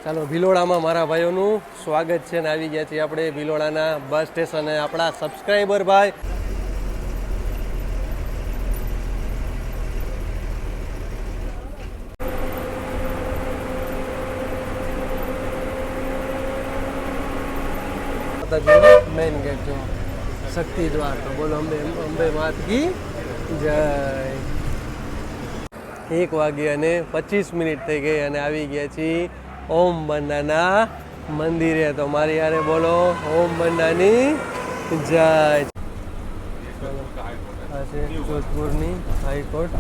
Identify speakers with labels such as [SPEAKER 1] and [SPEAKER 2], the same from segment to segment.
[SPEAKER 1] ચાલો ભિલોડામાં મારા ભાઈઓનું સ્વાગત છે ને આવી ગયા છીએ આપણે ભિલોડાના બસ સ્ટેશને આપણા સબસ્ક્રાઈબર ભાઈ મેઇન ગેટ જો શક્તિ દ્વાર તો બોલો અંબે અંબે માત કી જય 1:25 થઈ ગઈ અને આવી ગયા છીએ ઓમ બંડાના મંદિરે તો મારી યારે બોલો ઓમ બંડાની જય. આ છે જોધપુરની હાઈકોર્ટ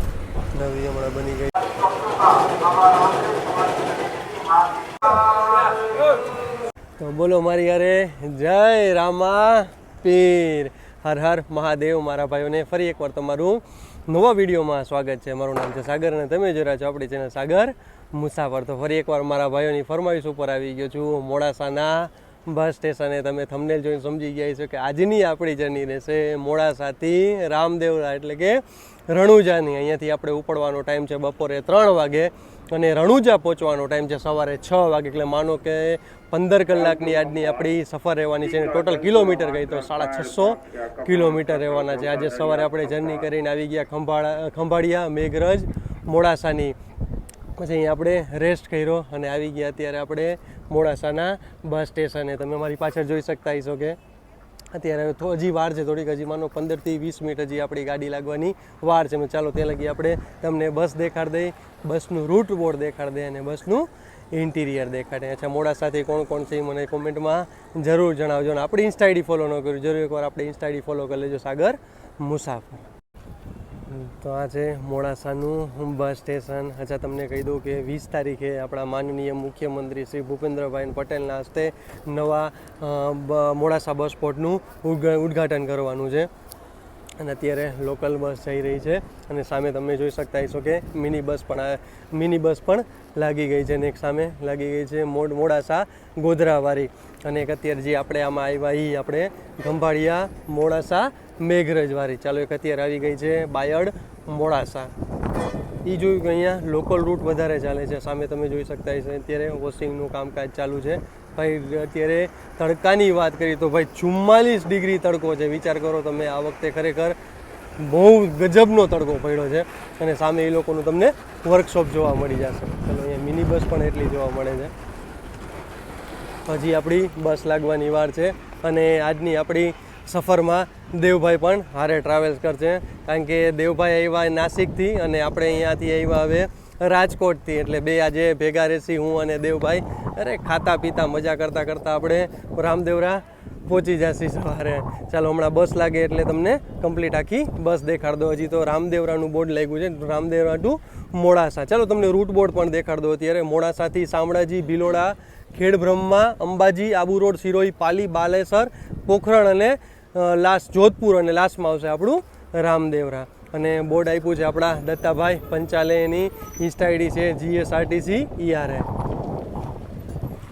[SPEAKER 1] નવી હમણાં બની ગઈ. તો બોલો મારી યારે જય રામા પીર. હર હર મહાદેવ. મારા ભાઈઓને ફરી એકવાર તમારું નવા વિડીયોમાં સ્વાગત છે. મારું નામ છે સાગર અને તમે જોઈ રહ્યા છો આપણી ચેનલ સાગર મુસાફર. તો ફરી એકવાર મારા ભાઈઓની ફરમાઈશ ઉપર આવી ગયો છું મોડાસાના બસ સ્ટેશને. તમે થંબનેલ જોઈને સમજી ગયા છો કે આજની આપણી જર્ની રહેશે મોડાસાથી રામદેવરા એટલે કે રણુજાની. અહીંયાથી આપણે ઉપડવાનો ટાઈમ છે બપોરે 3 વાગે અને રણુજા પહોંચવાનો ટાઈમ છે સવારે 6 વાગે. એટલે માનો કે 15 કલાકની આજની આપણી સફર રહેવાની છે. ટોટલ કિલોમીટર ગઈ તો 650 કિલોમીટર રહેવાના છે. આજે સવારે આપણે જર્ની કરીને આવી ગયા ખંભાળિયા મેઘરજ મોડાસાની. પછી અહીં આપણે રેસ્ટ કર્યો અને આવી ગયા અત્યારે આપણે મોડાસાના બસ સ્ટેશને. તમે મારી પાછળ જોઈ શકતા હશો કે અત્યારે હજી વાર છે થોડીક, હજી માનો 15 થી 20 મિનિટ હજી આપણી ગાડી લાગવાની વાર છે. ચાલો ત્યાં લગી આપણે તમને બસ દેખાડ દઈએ, બસનું રૂટ બોર્ડ દેખાડ દઈએ અને બસનું ઇન્ટિરિયર દેખાડે. અચ્છા, મોડાસાથી કોણ કોણ છે એ મને કોમેન્ટમાં જરૂર જણાવજો. અને આપણી ઇન્સ્ટા આઈડી ફોલો ન કર્યું જરૂર એકવાર આપણે ઇન્સ્ટા આઈડી ફોલો કરી લેજો સાગર મુસાફર. તો આ છે મોડાસાનું બસ સ્ટેશન. અચ્છા, તમને કહી દઉં કે 20 તારીખે આપણા માનનીય મુખ્યમંત્રી શ્રી ભૂપેન્દ્રભાઈ પટેલના હસ્તે નવા મોડાસા બસ સ્પોટનું ઉદ્ઘાટન કરવાનું છે. અને અત્યારે લોકલ બસ જઈ રહી છે અને સામે તમે જોઈ શકતા હશો કે મિની બસ પણ લાગી ગઈ છે. અને એક સામે લાગી ગઈ છે મોડાસા ગોધરાવાળી. અને એક અત્યારે જે આપણે આમાં આવ્યા એ આપણે ખંભાળિયા મોડાસા મેઘરજવાળી. ચાલો, એક અત્યારે આવી ગઈ છે બાયડ મોડાસા. એ જોયું કે અહીંયા લોકલ રૂટ વધારે ચાલે છે. સામે તમે જોઈ શકતા હશો અત્યારે વોશિંગનું કામકાજ ચાલુ છે. ભાઈ અત્યારે તડકાની વાત કરીએ તો ભાઈ 44 ડિગ્રી તડકો છે. વિચાર કરો તમે, આ વખતે ખરેખર બહુ ગજબનો તડકો પડ્યો છે. અને સામે એ લોકોનું તમને વર્કશોપ જોવા મળી જશે. ચાલો, અહીંયા મિની બસ પણ એટલી જોવા મળે છે. હજી આપણી બસ લાગવાની વાર છે. અને આજની આપણી સફરમાં દેવભાઈ પણ હારે ટ્રાવેલ્સ કરશે. કારણ કે દેવભાઈ આવ્યા નાસિકથી અને આપણે અહીંયાથી આવ્યા હવે રાજકોટથી. એટલે બે આજે ભેગા રહેશી હું અને દેવભાઈ. અરે ખાતા પીતા મજા કરતાં કરતાં આપણે રામદેવરા પહોંચી જશી સવારે. ચાલો, હમણાં બસ લાગે એટલે તમને કમ્પ્લીટ આખી બસ દેખાડ દો. હજી તો રામદેવરાનું બોર્ડ લાગ્યું છે, રામદેવરા ટુ મોડાસા. ચાલો, તમને રૂટ બોર્ડ પણ દેખાડ દો. અત્યારે મોડાસાથી શામળાજી, ભિલોડા, ખેડબ્રહ્મા, અંબાજી, આબુ રોડ, સિરોઈ, પાલી, બાલેસર, પોખરણ અને લાસ્ટ જોધપુર અને લાસ્ટમાં આવશે આપણું રામદેવરા. અને બોર્ડ આપ્યું છે આપણા દત્તાભાઈ પંચાલે. એની ઇન્સ્ટા આઈડી છે GSRTC ERA.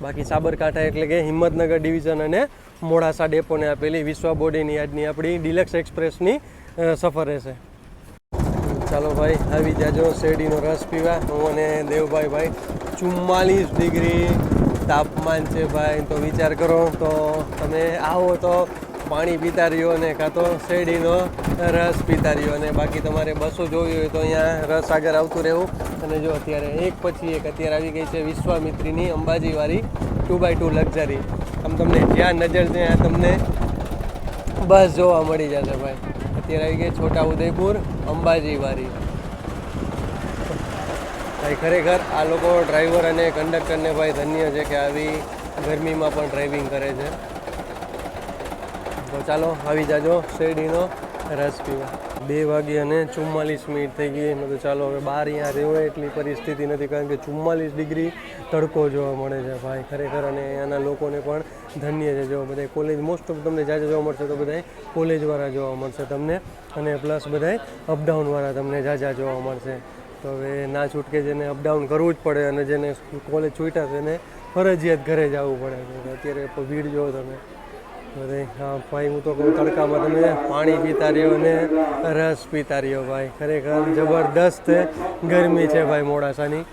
[SPEAKER 1] બાકી સાબરકાંઠા એટલે કે હિંમતનગર ડિવિઝન અને મોડાસા ડેપોને આપેલી વિશ્વ બોર્ડની આજની આપણી ડિલક્સ એક્સપ્રેસની સફર રહેશે. ચાલો ભાઈ, આવી જાજો શેરડીનો રસ પીવા. હું અને દેવભાઈ 44 ડિગ્રી તાપમાન છે ભાઈ. તો વિચાર કરો, તો તમે આવો તો પાણી પીતા રહ્યો અને કાં તો શેરડીનો રસ પીતા રહ્યો. અને બાકી તમારે બસો જોવી હોય તો અહીંયા રસ આગળ આવતું રહેવું. અને જો અત્યારે એક પછી એક અત્યારે આવી ગઈ છે વિશ્વામિત્રીની અંબાજીવાળી 2x2 લક્ઝરી. આમ તમને જ્યાં નજર છે ત્યાં તમને બસ જોવા મળી જશે ભાઈ. અત્યારે આવી ગઈ છોટા ઉદયપુર અંબાજીવાળી. ભાઈ ખરેખર આ લોકો ડ્રાઈવર અને કંડક્ટરને ભાઈ ધન્ય છે કે આવી ગરમીમાં પણ ડ્રાઇવિંગ કરે છે. તો ચાલો, આવી જાજો શેરડીનો રસ પીવા. 2:44 થઈ ગઈ. તો ચાલો, હવે બહાર અહીંયા રહેવાય એટલી પરિસ્થિતિ નથી, કારણ કે 44 ડિગ્રી તડકો જોવા મળે છે ભાઈ ખરેખર. અને અહીંયાના લોકોને પણ ધન્ય છે. જો બધા કોલેજ મોસ્ટ ઓફ તમને જાજા જોવા મળશે તો બધા કોલેજવાળા જોવા મળશે તમને. અને પ્લસ બધા અપડાઉનવાળા તમને જાજા જોવા મળશે. તો હવે ના છૂટકે જેને અપડાઉન કરવું જ પડે અને જેને કોલેજ છૂટ્યા છે એને ફરજિયાત ઘરે જવું પડે. અત્યારે ભીડ જોવો તમે. અરે હા ભાઈ, હું તો કહું તડકામાં તમે પાણી પીતા રહ્યો અને રસ પીતા રહ્યો ભાઈ. ખરેખર જબરદસ્ત ગરમી છે ભાઈ મોડાસાની.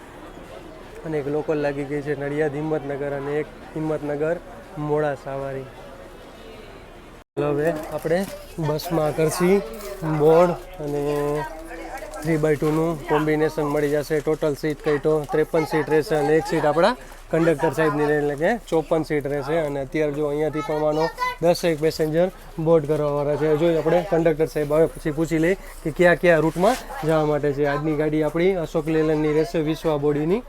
[SPEAKER 1] અને એક લોકલ લાગી ગઈ છે નડિયાદ હિંમતનગર અને એક હિંમતનગર મોડાસાવાળી. હવે આપણે બસમાં કરશી બોર્ડ અને 3x2નું કોમ્બિનેશન મળી જશે. ટોટલ સીટ કઈ તો 53 સીટ રહેશે અને એક સીટ આપણા કંડક્ટર સાહેબની રહે, એટલે કે 54 સીટ રહેશે. અને અત્યારે જો અહીંયાથી પણ માનો 10 પેસેન્જર બોર્ડ કરવાવાળા છે. જોઈ આપણે કંડક્ટર સાહેબ આવે પછી પૂછી લઈ કે કયા કયા રૂટમાં જવા માટે છે. આજની ગાડી આપણી અશોક લેલનની રહેશે, વિશ્વા બોડીની.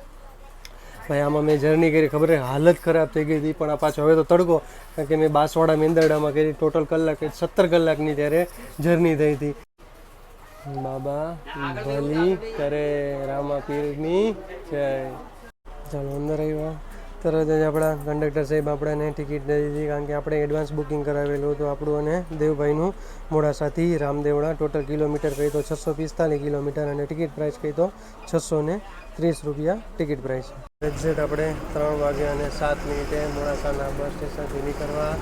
[SPEAKER 1] ભાઈ આમાં મેં જર્ની કરી, ખબર હાલત ખરાબ થઈ ગઈ હતી, પણ આ પાછો હવે તો તડકો, કારણ કે મેં બાંસવાડા મેંદરડામાં કરી. ટોટલ કલાક 17 કલાકની ત્યારે જર્ની થઈ હતી. બાબા ભલી કરે રામા પીરની જય. ચાલો અંદર આવ્યા, તરત જ આપણા કંડક્ટર સાહેબ આપણને ટિકિટ દઈ દીધી, કારણ કે આપણે એડવાન્સ બુકિંગ કરાવેલું હતું આપણું અને દેવભાઈનું મોડાસાથી રામદેવડા. ટોટલ કિલોમીટર કહી તો 645 કિલોમીટર અને ટિકિટ પ્રાઇસ કહી તો 630 રૂપિયા ટિકિટ પ્રાઇસ. એક્ઝેક્ટ આપણે 3 વાગ્યા અને 7 મિનિટે મોડાસાના બસ સ્ટેશનથી નીકળવા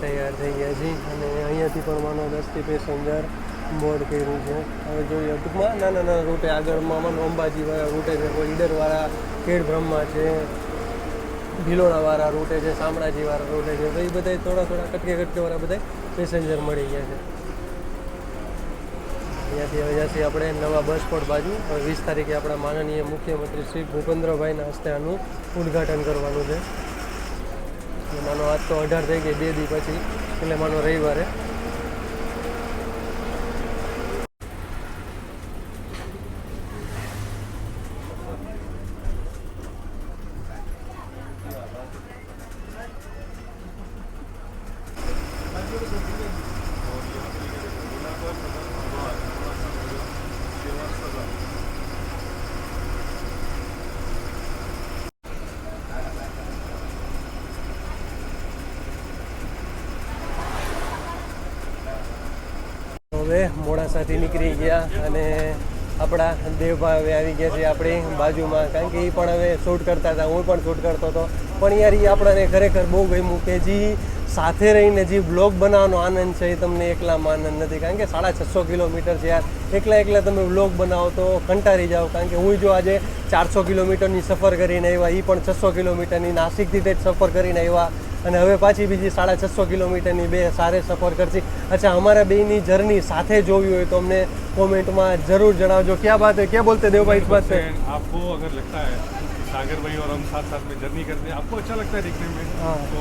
[SPEAKER 1] તૈયાર થઈ ગયા છીએ. અને અહીંયાથી પણ માનો 10 પેસેન્જર બોર્ડ કર્યું છે. હવે જોઈએ ટૂંકમાં નાના રૂટે આગળમાં માનો અંબાજીવાળા રૂટે છે, કોઈ ઈડરવાળા ખેડ બ્રહ્મા છે, ભિલોડાવાળા રૂટે છે, શામળાજીવાળા રૂટે છે. તો એ બધા થોડા કટકેવાળા બધા પેસેન્જર મળી ગયા છે. અહીંયાથી હવે જશે આપણે નવા બસ પોર્ટ બાજુ. હવે 20 તારીખે આપણા માનનીય મુખ્યમંત્રી શ્રી ભૂપેન્દ્રભાઈના હસ્તે આનું ઉદ્ઘાટન કરવાનું છે. માનો આજ તો 18 થઈ ગઈ, 2 દી પછી, એટલે માનો રવિવારે. હવે મોડાસાથી નીકળી ગયા અને આપણા દેવભાઈ આવી ગયા છે આપણી બાજુમાં, કારણ કે એ પણ હવે શૂટ કરતા હતા, હું પણ શૂટ કરતો હતો. પણ યાર એ આપણને ખરેખર બહુ ગમ્યું કે જે સાથે રહીને જે બ્લોગ બનાવવાનો આનંદ છે એ તમને એકલામાં આનંદ નથી. કારણ કે 650 કિલોમીટર છે યાર, એકલા તમે બ્લોગ બનાવો તો કંટાળી જાઓ. કારણ કે હું જો આજે 400 કિલોમીટરની સફર કરીને આવ્યા, એ પણ 600 કિલોમીટરની નાસિકથી તે સફર કરીને આવ્યા, અને હવે પાછી બીજી 650 કિલોમીટરની બે સારે સફર કરશી. અચ્છા, અમારા બેની જર્ની સાથે જોવી હોય તો અમને કોમેન્ટમાં જરૂર જણાવજો. ક્યાં बात है, क्या बोलते हैं देव भाई इस बात पे?
[SPEAKER 2] आपको अगर लगता है सागर भाई और हम साथ साथ में जर्नी करते हैं, आपको अच्छा लगता है देखने में, तो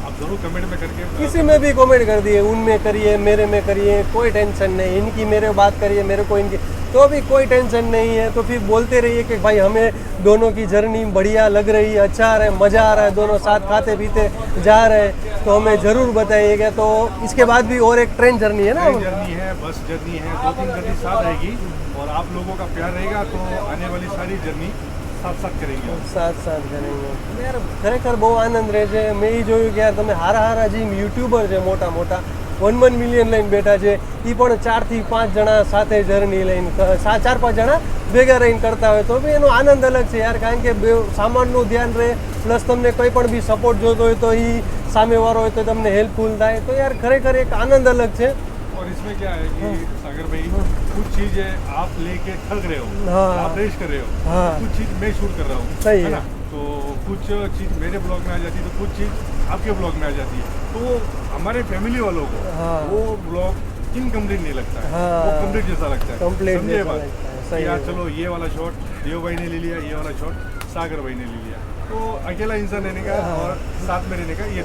[SPEAKER 2] आप जरूर कमेंट में करके
[SPEAKER 1] किसी में भी कमेंट कर दिए, उनमें करिए, मेरे में करिए, कोई टेंशन नहीं. इनकी मेरे बात करिए, मेरे को इनकी, तो भी कोई टेंशन नहीं है. तो फिर बोलते रहिए कि भाई हमें दोनों की जर्नी बढ़िया लग रही है, अच्छा आ रहा है, मज़ा आ रहा है, दोनों साथ खाते पीते जा रहे हैं, तो हमें ज़रूर बताइएगा. तो इसके बाद भी और एक ट्रेन जर्नी है ना,
[SPEAKER 2] जर्नी है, बस जर्नी है, 2-3 जर्नी साथ आएगी और आप लोगों का प्यार रहेगा तो आने वाली सारी जर्नी साथ करेंगे.
[SPEAKER 1] साथ करेंगे. યાર ખરેખર બહુ આનંદ રહે છે. મેં એ જોયું કે યાર તમે હારા જે યુટ્યુબર છે મોટા 1 મિલિયન લઈને બેઠા છે, એ પણ 4 થી 5 જણા સાથે જર્ની લઈને 4-5 જણા ભેગા રહીને કરતા હોય તો બી એનો આનંદ અલગ છે યાર. કારણ કે બે સામાનનું ધ્યાન રહે, પ્લસ તમને કંઈ પણ બી સપોર્ટ જોતો હોય તો એ સામેવાળો હોય તો તમને હેલ્પફુલ થાય. તો યાર ખરેખર એક આનંદ અલગ છે.
[SPEAKER 2] और इसमें क्या है कि सागर भाई कुछ चीजें आप लेके थक रहे हो, आप रेस्ट कर रहे हो, कुछ चीज मैं शूट कर रहा हूँ,
[SPEAKER 1] सही
[SPEAKER 2] है ना, तो कुछ चीज मेरे ब्लॉग में आ जाती है, तो कुछ चीज आपके ब्लॉग में आ जाती है, तो हमारे फैमिली वालों को वो ब्लॉग इनकम्प्लीट नहीं लगता है, वो कंप्लीट जैसा लगता है. समझे बात? यार चलो ये वाला शॉट देव भाई ने ले लिया, ये वाला शॉट सागर भाई ने ले लिया, तो अकेला इंसान रहने का और साथ में रहने का ये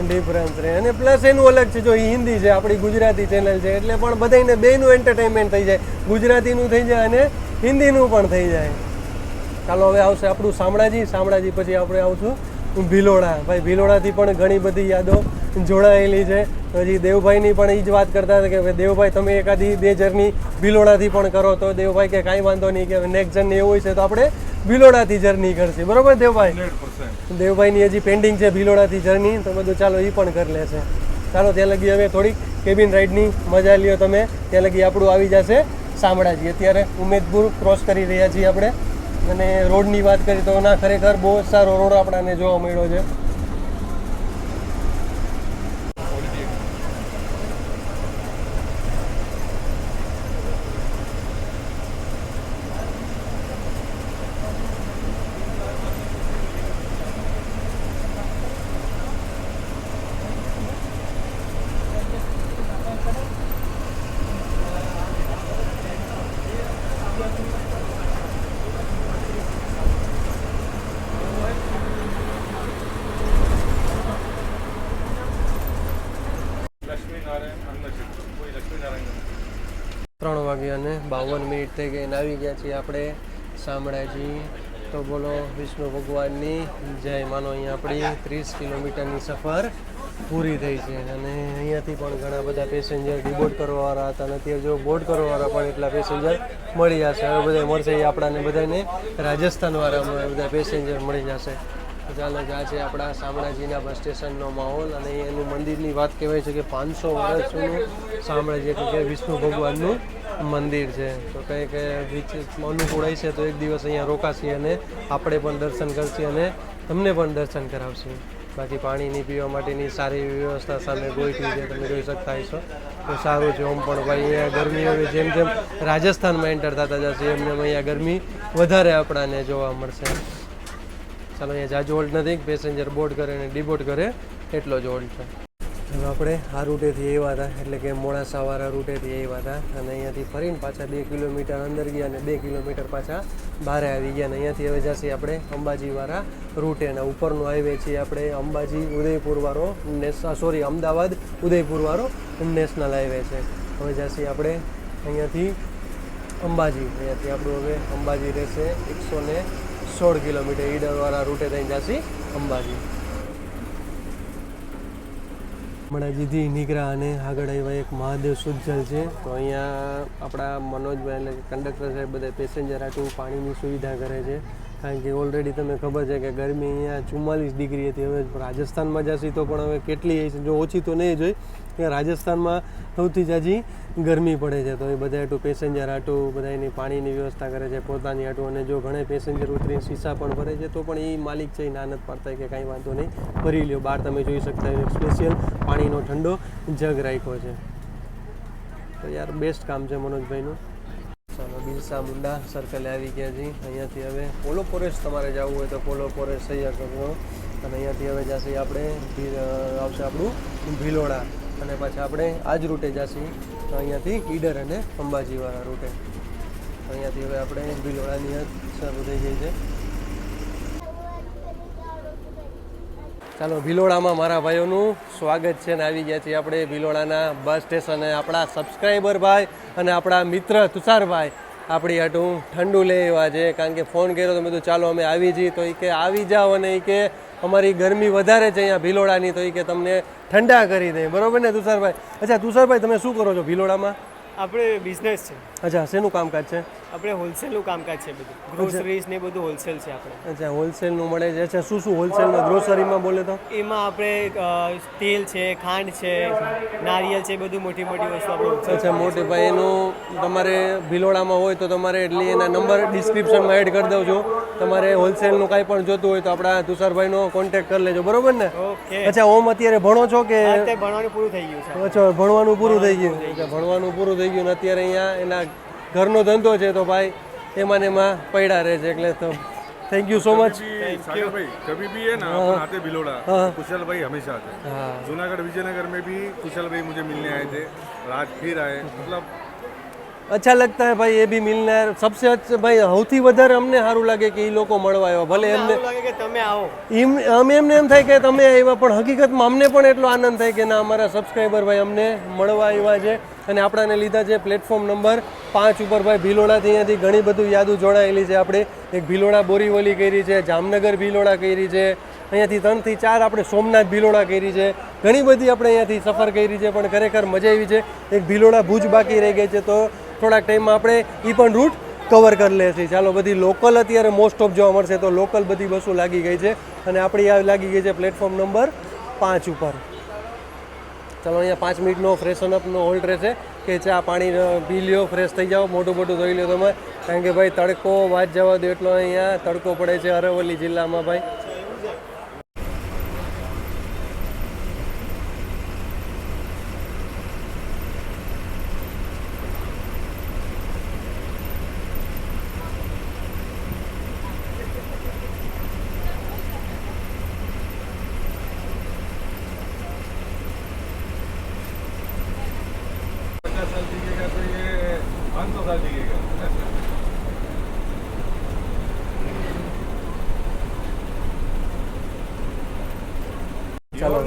[SPEAKER 2] ડિફરન્સ
[SPEAKER 1] રહે. અને પ્લસ એનું અલગ છે, જો એ હિન્દી છે, આપણી ગુજરાતી ચેનલ છે, એટલે પણ બધાને બેયનું એન્ટરટેનમેન્ટ થઈ જાય, ગુજરાતીનું થઈ જાય અને હિન્દીનું પણ થઈ જાય. ચાલો હવે આવશે આપણું શામળાજી પછી આપણે આવશું ભિલોડા. ભાઈ ભિલોડાથી પણ ઘણી બધી યાદો જોડાયેલી છે. હજી દેવભાઈની પણ એ જ વાત કરતા હતા કે દેવભાઈ તમે એકાદી 2 જર્ની ભિલોડાથી પણ કરો, તો દેવભાઈ કે કાંઈ વાંધો નહીં, કે નેક્સ્ટ જર્ની એવું હોય છે તો આપણે ભિલોડાથી જર્ની કરશે. બરોબર દેવભાઈ?
[SPEAKER 2] 100%.
[SPEAKER 1] દેવભાઈની હજી પેન્ડિંગ છે ભિલોડાથી જર્ની, તો બધું ચાલો એ પણ કરી લેશે. ચાલો ત્યાં લગી હવે થોડીક કેબિન રાઇડની મજા લ્યો તમે. ત્યાં લગી આપણું આવી જશે શામળાજી. અત્યારે ઉમેદપુર ક્રોસ કરી રહ્યા છીએ આપણે. અને રોડની વાત કરીએ તો ના ખરેખર બહુ જ સારો રોડ આપણને જોવા મળ્યો છે.
[SPEAKER 2] લક્ષ્મીનારાયણ અન્ન ક્ષેત્ર, કોઈ લક્ષ્મીનારાયણ
[SPEAKER 1] 3:52 થઈ ગઈ અને આવી ગયા છીએ આપણે શામળાજી. તો બોલો વિષ્ણુ ભગવાનની જય. માનો અહીંયા આપણી 30 કિલોમીટરની સફર પૂરી થઈ છે અને અહીંયાથી પણ ઘણા બધા પેસેન્જર ડિબોર્ડ કરવાવાળા હતા અને અત્યારે જો બોર્ડ કરવાવાળા પણ એટલા પેસેન્જર મળી જશે. હવે બધા મળશે એ આપણાને બધાને રાજસ્થાનવાળા બધા પેસેન્જર મળી જશે. તો ચાલો આ છે આપણા શામળાજીના બસ સ્ટેશનનો માહોલ અને એનું મંદિરની વાત કહેવાય છે કે 500 વર્ષ જૂનું શામળાજી એટલે કે વિષ્ણુ ભગવાનનું મંદિર છે. તો કંઈક અનુકૂળ હશે તો એક દિવસ અહીંયા રોકાશી અને આપણે પણ દર્શન કરશી અને તમને પણ દર્શન કરાવશી. બાકી પાણીની પીવા માટેની સારી વ્યવસ્થા સામે ગોઠવી છે, તમે જોઈ શકતા હશો. તો સારું છે. ઓમ પણ ભાઈ અહીંયા ગરમી હવે જેમ જેમ રાજસ્થાનમાં એન્ટર થતા જશે એમને અહીંયા ગરમી વધારે આપણાને જોવા મળશે. ચાલો અહીંયા જાજુ હોલ્ડ નથી, પેસેન્જર બોર્ડ કરે અને ડિબોર્ડ કરે એટલો જ હોલ્ડ છે. હવે આપણે આ રૂટેથી આવ્યા હતા એટલે કે મોડાસાવાળા રૂટેથી આવ્યા હતા અને અહીંયાથી ફરીને પાછા 2 કિલોમીટર અંદર ગયા અને 2 કિલોમીટર પાછા બહાર આવી ગયા અને અહીંયાથી હવે જશે આપણે અંબાજીવાળા રૂટે અને ઉપરનો હાઈવે છીએ આપણે અંબાજી ઉદયપુરવાળો અમદાવાદ ઉદયપુરવાળો નેશનલ હાઈવે છે. હવે જશે આપણે અહીંયાથી અંબાજી. અહીંયાથી આપણું હવે અંબાજી રહેશે 116 કિલોમીટર ઈડરવાળા રૂટે થઈને જશે અંબાજી. શામળાજીથી નીકળ્યા અને આગળ આવ્યા એક મહાદેવ સુજલ છે. તો અહીંયા આપણા મનોજભાઈ એટલે કંડક્ટર સાહેબ બધા પેસેન્જર આટલું પાણીની સુવિધા કરે છે. કારણ કે ઓલરેડી તમને ખબર છે કે ગરમી અહીંયા 44 ડિગ્રી હતી. હવે રાજસ્થાનમાં જશી તો પણ હવે કેટલી છે, જો ઓછી તો નહીં જોઈ કે રાજસ્થાનમાં સૌથી જાજી ગરમી પડે છે. તો એ બધા આટલું પેસેન્જર આટલું બધા એની પાણીની વ્યવસ્થા કરે છે પોતાની આટલું. અને જો ઘણા પેસેન્જર ઉતરીને શીશા પણ ભરે છે તો પણ એ માલિક છે એ ના નથી પાડતા કે કાંઈ વાંધો નહીં ભરી લ્યો. બહાર તમે જોઈ શકતા હોય સ્પેશિયલ પાણીનો ઠંડો જગ રાખ્યો છે. તો યાર બેસ્ટ કામ છે મનોજભાઈનું. ચાલો બિરસા મુંડા સર્કલે આવી ગયા છીએ. અહીંયાથી હવે પોલો ફોરેસ્ટ તમારે જવું હોય તો પોલો ફોરેસ્ટ થઈ શકશો. અને અહીંયાથી હવે જશે આપણે આવશે આપણું ભિલોડા અને પાછા આપણે આ જ રૂટે જશી તો અહીંયાથી ઈડર અને અંબાજીવાળા રૂટે. અહીંયાથી હવે આપણે ભિલોડાની શરૂ થઈ ગઈ છે. ચાલો ભિલોડામાં મારા ભાઈઓનું સ્વાગત છે ને આવી ગયા છીએ આપણે ભિલોડાના બસ સ્ટેશને. આપણા સબસ્ક્રાઈબર ભાઈ અને આપણા મિત્ર તુષારભાઈ આપણી હાટું ઠંડુ લઈ આવ્યા છે. કારણ કે ફોન કર્યો તો મેં કીધું ચાલો અમે આવી જઈએ. તો એ કે આવી જાઓ અને એ કે અમારી ગરમી વધારે છે અહીંયા ભિલોડાની તો એ કે તમને ઠંડા કરી દે. બરોબર ને તુષારભાઈ? અચ્છા તુષારભાઈ તમે શું કરો છો ભિલોડામાં?
[SPEAKER 3] આપણે બિઝનેસ છે.
[SPEAKER 1] અચ્છા શેનું કામકાજ છે?
[SPEAKER 3] આપણે હોલસેલનું કામકાજ છે બધું, ગ્રોસરીઝ ને બધું હોલસેલ છે આપણે.
[SPEAKER 1] અચ્છા હોલસેલનું મળે છે. અચ્છા શું શું હોલસેલમાં ગ્રોસરીમાં બોલે તો?
[SPEAKER 3] એમાં આપણે તેલ છે, ખાંડ છે, નારિયેલ છે, બધું મોટી મોટી વસ્તુ આપણે.
[SPEAKER 1] અચ્છા મોટી ભાઈ એનું તમારે ભિલોડામાં હોય તો તમારે એટલી એના નંબર ડિસ્ક્રિપ્શનમાં એડ કરી દઉં છું. તમારે હોલસેલનું કાંઈ પણ જોતું હોય તો આપણા તુષારભાઈનો કોન્ટેક્ટ કરી લેજો. બરોબર ને?
[SPEAKER 3] ઓકે.
[SPEAKER 1] અચ્છા ઓમ અત્યારે ભણો છો કે?
[SPEAKER 3] અત્યારે ભણવાનું પૂરું થઈ ગયું છે.
[SPEAKER 1] અચ્છા ભણવાનું પૂરું થઈ ગયું. ભણવાનું પૂરું થઈ ગયું ને અત્યારે અહીંયા એના ઘરનો ધંધો છે તો ભાઈ એમાં ને એમાં પડ્યા રહે છે. એટલે તો थैंक यू सो मच
[SPEAKER 2] सागर भाई. कभी भी है ना अपन आते भिलोड़ा, कुशल भाई हमेशा आते हैं.
[SPEAKER 1] हाँ
[SPEAKER 2] जूनागढ़ विजयनगर में भी कुशल भाई मुझे मिलने आए थे और आज फिर आए. मतलब
[SPEAKER 1] अच्छा लगता है भाई ये भी मिलना है. सबसे अच्छा भाई સૌથી વધારે અમને સારું લાગે કે એ લોકો મળવા આવ્યા. ભલે એમને
[SPEAKER 3] એવું લાગે કે તમે આવો,
[SPEAKER 1] અમે એમને એમ થાય કે તમે આવ્યા પણ હકીકતમાં અમને પણ એટલો આનંદ થાય કે ના અમારા સબસ્ક્રાઈબર ભાઈ અમને મળવા આવ્યા છે અને આપણાને લીધા છે પ્લેટફોર્મ નંબર 5 ઉપર. ભાઈ ભિલોડાથી અહીંયાથી ઘણી બધું યાદો જોડાયેલી છે. આપણે એક ભિલોડા બોરીવલી કરી છે, જામનગર ભિલોડા કરી છે, અહીંયાથી 3 થી 4 આપણે સોમનાથ ભિલોડા કરી છે. ઘણી બધી આપણે અહીંયાથી સફર કરી છે પણ ખરેખર મજા આવી છે. એક ભિલોડા ભુજ બાકી રહી ગઈ છે તો થોડાક ટાઈમમાં આપણે એ પણ રૂટ કવર કરી લેશે. ચાલો બધી લોકલ અત્યારે મોસ્ટ ઓફ જોવા મળશે તો લોકલ બધી બસો લાગી ગઈ છે અને આપણી આ લાગી ગઈ છે પ્લેટફોર્મ નંબર 5 ઉપર. ચાલો અહીંયા 5 મિનિટનો ફ્રેશન અપનો હોલ્ડ રહેશે કે ચા પાણી પી લ્યો, ફ્રેશ થઈ જાઓ, મોટું મોટું ધોઈ લ્યો તમે. કારણ કે ભાઈ તડકો વાત જવા દો એટલો અહીંયા તડકો પડે છે અરવલ્લી જિલ્લામાં ભાઈ.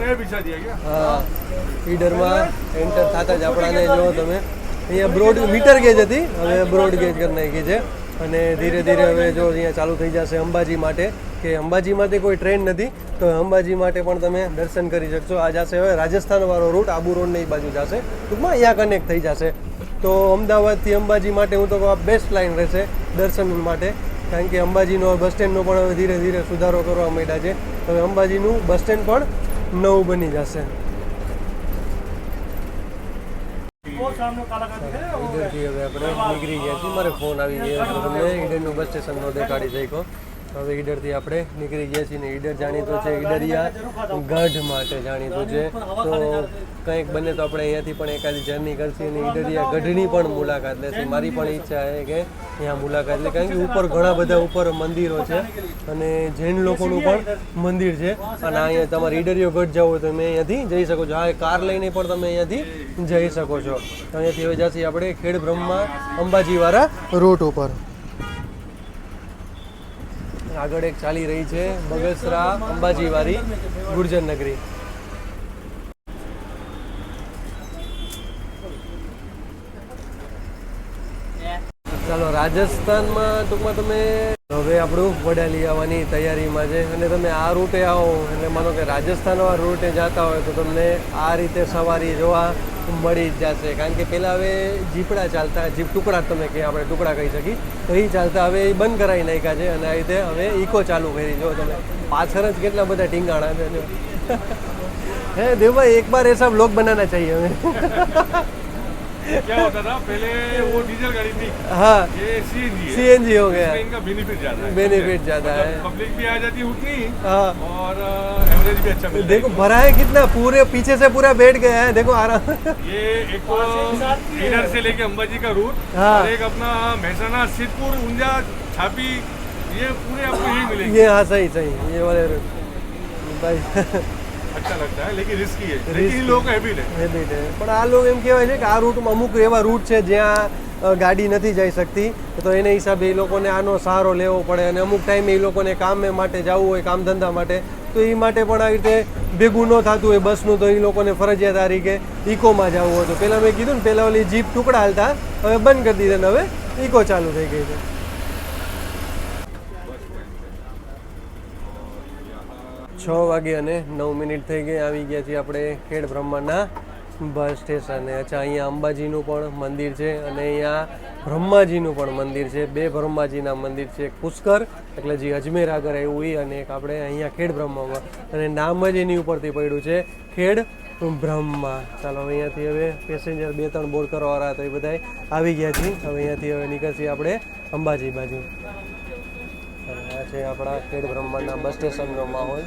[SPEAKER 2] नया बिछा दिया क्या?
[SPEAKER 1] હા ઈડરમાં એન્ટર થતા જ આપણાને જો તમે અહીંયા બ્રોડ મીટર ગેજ હતી, હવે બ્રોડ ગેજ કરી નાખી છે. અને ધીરે ધીરે હવે જો અહીંયા ચાલુ થઈ જશે અંબાજી માટે, કે અંબાજીમાંથી કોઈ ટ્રેન નથી તો અંબાજી માટે પણ તમે દર્શન કરી શકશો. આ જશે હવે રાજસ્થાનવાળો રૂટ, આબુ રોડને એ બાજુ જશે, ટૂંકમાં અહીંયા કનેક્ટ થઈ જશે. તો અમદાવાદથી અંબાજી માટે હું તો કહું આ બેસ્ટ લાઇન રહેશે દર્શન માટે, કારણ કે અંબાજીનો બસ સ્ટેન્ડનો પણ હવે ધીરે ધીરે સુધારો કરવા માંડ્યા છે. હવે અંબાજીનું બસ સ્ટેન્ડ પણ નવું બની જશે. ઈડરથી હવે આપણે નીકળી ગયા છીએ. મારે ફોન આવી ગયો તો તમને ઈડરનું બસ સ્ટેશનનો દેખાડી શક્યો. હવે ઈડરથી આપણે નીકળી ગયા છીએ ને ઈડર જાણીતું છે ઈડરિયા ગઢ માટે જાણીતું છે. તો કંઈક બને તો આપણે અહીંયાથી પણ એકાદી જર્ની કરશે અને ઈડરિયા ગઢની પણ મુલાકાત લેશે. મારી પણ ઈચ્છા છે કે અહીંયા મુલાકાત લે, કારણ કે ઉપર ઘણા બધા ઉપર મંદિરો છે અને જૈન લોકોનું પણ મંદિર છે. અને અહીંયા તમારે ઈડરિયો ગઢ જવું હોય તો તમે અહીંયાથી જઈ શકો છો. હા, કાર લઈને પણ તમે અહીંયાથી જઈ શકો છો. અહીંયાથી હવે જઈએ આપણે ખેડ બ્રહ્મા અંબાજીવાળા રૂટ ઉપર. આગળ એક ચાલી રહી છે બગસરા અંબાજીવાળી ગુર્જર નગરી. ચાલો, રાજસ્થાનમાં ટૂંકમાં તમે હવે આપણું વડાલી આવવાની તૈયારીમાં છે અને તમે આ રૂટે આવો એટલે માનો કે રાજસ્થાનવાળા રૂટે જતા હોય તો તમને આ રીતે સવારી જોવા મળી જ જશે. કારણ કે પહેલાં હવે જીપડા ચાલતા, જીપ ટુકડા તમે કે આપણે ટુકડા કહી શકીએ તો એ ચાલતા હવે એ બંધ કરાવી નાખ્યા છે અને આ રીતે હવે ઇકો ચાલુ કરી. જો તમે પાછળ જ કેટલા બધા ટીંગાણા છે. જો હે દેવભાઈ, એક બાર એસા બ્લોગ બનાના चाहिए हमें.
[SPEAKER 2] क्या होता था पहले, वो डीजल गाड़ी थी,
[SPEAKER 1] हाँ
[SPEAKER 2] ये सीएनजी
[SPEAKER 1] सीएनजी हो गया,
[SPEAKER 2] इनका बेनिफिट ज्यादा है,
[SPEAKER 1] बेनिफिट ज्यादा है,
[SPEAKER 2] पब्लिक भी आ जाती है उतनी
[SPEAKER 1] हाँ,
[SPEAKER 2] और एवरेज भी अच्छा मिलता है.
[SPEAKER 1] देखो भरा है कितना, पूरे पीछे से पूरा बैठ गया है, देखो आराम.
[SPEAKER 2] ये एक तो इधर से लेके अंबाजी का रूट
[SPEAKER 1] हाँ.
[SPEAKER 2] और एक अपना मेहसाना सिद्धपुर ऊंझा छापी, ये पूरे आपको यही मिलेंगे.
[SPEAKER 1] ये हाँ सही सही, ये वाले भाई
[SPEAKER 2] अच्छा लगता है लेकिन रिस्की है, लेकिन लोगों का हैबिट है.
[SPEAKER 1] હેબિટ છે. પણ આ લોકો એમ કહેવાય છે કે આ રૂટમાં અમુક એવા રૂટ છે જ્યાં ગાડી નથી જઈ શકતી, તો એને હિસાબે એ લોકોને આનો સહારો લેવો પડે અને અમુક ટાઈમે એ લોકોને કામ માટે જવું હોય, કામ ધંધા માટે, તો એ માટે પણ આવી રીતે ભેગું ન થતું હોય બસનું, તો એ લોકોને ફરજિયાત આ રીતે ઇકોમાં જવું હોય. તો પહેલાં મેં કીધું ને, પહેલાં ઓલી જીપ ટુકડા હાલતા, હવે બંધ કરી દીધા ને હવે ઇકો ચાલુ થઈ ગઈ છે. 6:09 થઈ ગઈ. આવી ગયા છીએ આપણે ખેડ બ્રહ્માના બસ સ્ટેશને. અચ્છા, અહીંયા અંબાજીનું પણ મંદિર છે અને અહીંયા બ્રહ્માજીનું પણ મંદિર છે. બે બ્રહ્માજીના મંદિર છે, એક પુષ્કર એટલે જે અજમેર આગળ આવ્યું એ, અને એક આપણે અહીંયા ખેડ બ્રહ્મામાં, અને નામ જ એની ઉપરથી પડ્યું છે ખેડ બ્રહ્મા. ચાલો, અહીંયાથી હવે પેસેન્જર 2-3 બોર્ડ કરવાવાળા તો એ બધા આવી ગયા છીએ. હવે અહીંયાથી હવે નીકળીએ આપણે અંબાજી બાજુ. આ છે આપણા ખેડ બ્રહ્માના બસ સ્ટેશનનો માહોલ.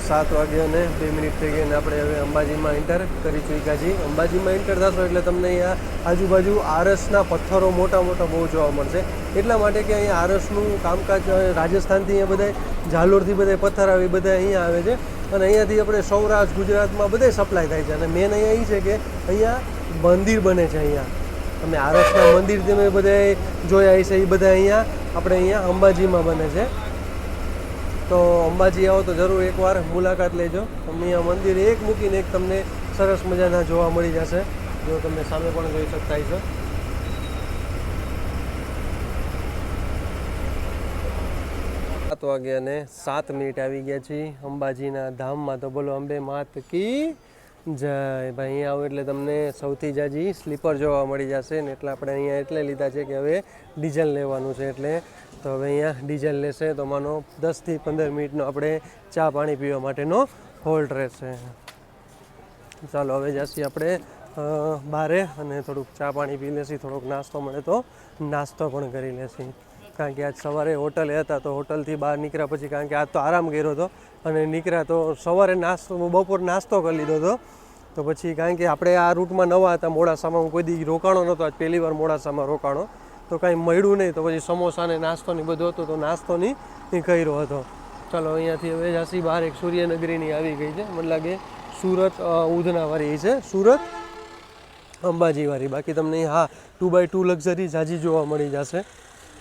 [SPEAKER 1] 7 વાગ્યા અને 2 મિનિટ થઈ ગઈ અને આપણે હવે અંબાજીમાં એન્ટર કરી ચૂક્યા છીએ. અંબાજીમાં એન્ટર થશો એટલે તમને અહીંયા આજુબાજુ આરસના પથ્થરો મોટા મોટા બહુ જોવા મળશે. એટલા માટે કે અહીંયા આરસનું કામકાજ રાજસ્થાનથી અહીંયા બધા ઝાલોરથી બધા પથ્થર આવે બધા અહીંયા આવે છે અને અહીંયાથી આપણે સૌરાષ્ટ્ર ગુજરાતમાં બધે સપ્લાય થાય છે. અને મેન અહીંયા એ છે કે અહીંયા મંદિર બને છે. અહીંયા તમે આરસના મંદિર તમે બધા જોયા હશે એ બધા અહીંયા આપણે અહીંયા અંબાજીમાં બને છે. તો અંબાજી આવો તો જરૂર એકવાર મુલાકાત લેજો. અહીંયા મંદિર એક મૂકીને એક તમને સરસ મજાના જોવા મળી જશે. જો તમે સામે પણ જોઈ શકતા છો. 7 વાગ્યા અને 7 મિનિટ આવી ગયા છીએ અંબાજીના ધામમાં. તો બોલો અંબે માત કી જય. ભાઈ અહીંયા આવો એટલે તમને સૌથી જાજી સ્લીપર જોવા મળી જશે ને એટલે આપણે અહીંયા એટલે લીધા છે કે હવે ડીઝલ લેવાનું છે એટલે તો હવે અહીંયા ડીઝલ લેશે તો માનો 10 થી 15 મિનિટનો આપણે ચા પાણી પીવા માટેનો હોલ્ડ રહેશે. ચાલો હવે જઈએ આપણે બારે અને થોડુંક ચા પાણી પી લેશી. થોડોક નાસ્તો મળે તો નાસ્તો પણ કરી લેશી. કારણ કે આજ સવારે હોટલે હતા તો હોટલથી બહાર નીકળ્યા પછી કારણ કે આજ તો આરામ કર્યો હતો અને નીકળ્યા તો સવારે નાસ્તો બપોર નાસ્તો કરી લીધો હતો. તો પછી કારણ કે આપણે આ રૂટમાં નવા હતા મોડાસામાં, હું કોઈ દી રોકાણો નહોતો, આજ પહેલી વાર મોડાસામાં રોકાણો તો કાંઈ મળ્યું નહીં. તો પછી સમોસા ને નાસ્તો ને બધું હતું તો નાસ્તો નહીં કર્યો હતો. ચાલો અહીંયાથી હવે જાસી બહાર એક સૂર્યનગરીની આવી ગઈ છે. મને લાગે સુરત ઉધનાવાળી છે, સુરત અંબાજીવાળી. બાકી તમને હા 2x2 લક્ઝરી જાજી જોવા મળી જશે.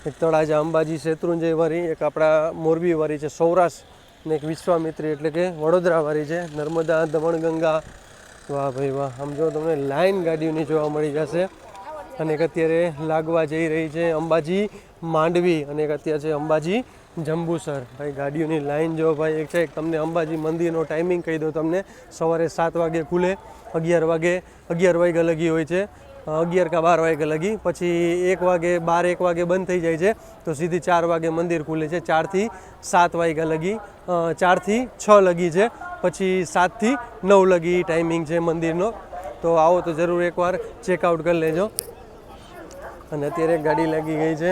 [SPEAKER 1] એક તળાજા અંબાજી શેત્રુંજયવાળી, એક આપણા મોરબીવાળી છે સૌરાષ્ટ્ર ને એક વિશ્વામિત્રી એટલે કે વડોદરાવાળી છે. નર્મદા, દમણગંગા, વાહ ભાઈ વાહ. આમ જો તમને લાઈન ગાડીઓની જોવા મળી જશે. અને એક અત્યારે લાગવા જઈ રહી છે અંબાજી માંડવી અને એક અત્યારે છે અંબાજી જંબુસર. ભાઈ ગાડીઓની લાઈન જો ભાઈ. એક છે એક તમને અંબાજી મંદિરનો ટાઈમિંગ કહી દો તમને. સવારે 7 વાગે ખુલે, 11 વાગ્યા લગી હોય છે, 11 કે 12 વાગ્યા લગી. પછી 1 વાગે 1 વાગે બંધ થઈ જાય છે તો સીધી 4 વાગે મંદિર ખુલે છે. 4 થી 7 વાગ્યા લગી, 4 થી 6 લગી છે. પછી 7 થી 9 લગી ટાઈમિંગ છે મંદિરનો. તો આવો તો જરૂર એકવાર ચેકઆઉટ કરી લેજો. અને અત્યારે ગાડી લાગી ગઈ છે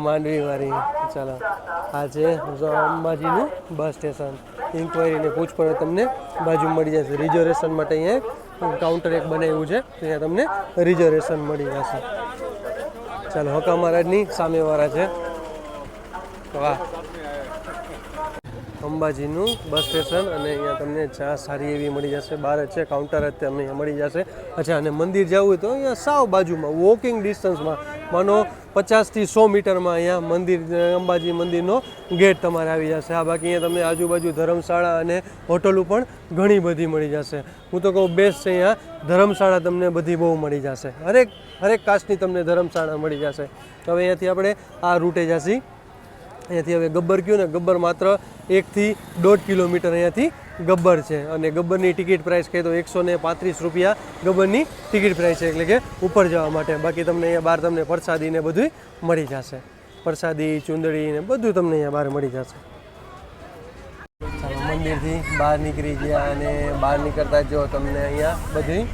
[SPEAKER 1] માંડવીવાળી. ચાલો આ છે અંબાજીનું બસ સ્ટેશન. ઇન્ક્વાયરીને પૂછપરછ તમને બાજુ મળી જશે. રિઝર્વેશન માટે અહીંયા કાઉન્ટર એક બનાવ્યું છે તો અહીંયા તમને રિઝર્વેશન મળી જશે. ચાલો હકા મહારાજની સામેવાળા છે. વાહ, અંબાજીનું બસ સ્ટેશન અને અહીંયા તમને ચા સારી એવી મળી જશે. બહાર જ છે કાઉન્ટર જ તમને અહીંયા મળી જશે. અચ્છા, અને મંદિર જવું હોય તો અહીંયા સાવ બાજુમાં વોકિંગ ડિસ્ટન્સમાં માનો 50 થી 100 મીટરમાં અહીંયા મંદિર અંબાજી મંદિરનો ગેટ તમારે આવી જશે. આ બાકી અહીંયા તમને આજુબાજુ ધર્મશાળા અને હોટલો પણ ઘણી બધી મળી જશે. હું તો કહું બેસ્ટ છે અહીંયા ધર્મશાળા તમને બધી બહુ મળી જશે. હરેક કાસ્ટની તમને ધર્મશાળા મળી જશે. તો હવે અહીંયાથી આપણે આ રૂટે જશી. અહીંયાથી હવે ગબ્બર ગયું ને ગબ્બર માત્ર 1 થી 1.5 કિલોમીટર અહીંયાથી ગબ્બર છે. અને ગબ્બરની ટિકિટ પ્રાઇસ કહે તો 135 રૂપિયા ગબ્બરની ટિકિટ પ્રાઇસ છે એટલે કે ઉપર જવા માટે. બાકી તમને અહીંયા બહાર તમને પ્રસાદી ને બધું મળી જશે. પ્રસાદી, ચૂંદડી ને બધું તમને અહીંયા બહાર મળી જશે. ચાલો મંદિરથી બહાર નીકળી ગયા અને બહાર નીકળતા જો તમને અહીંયા બધી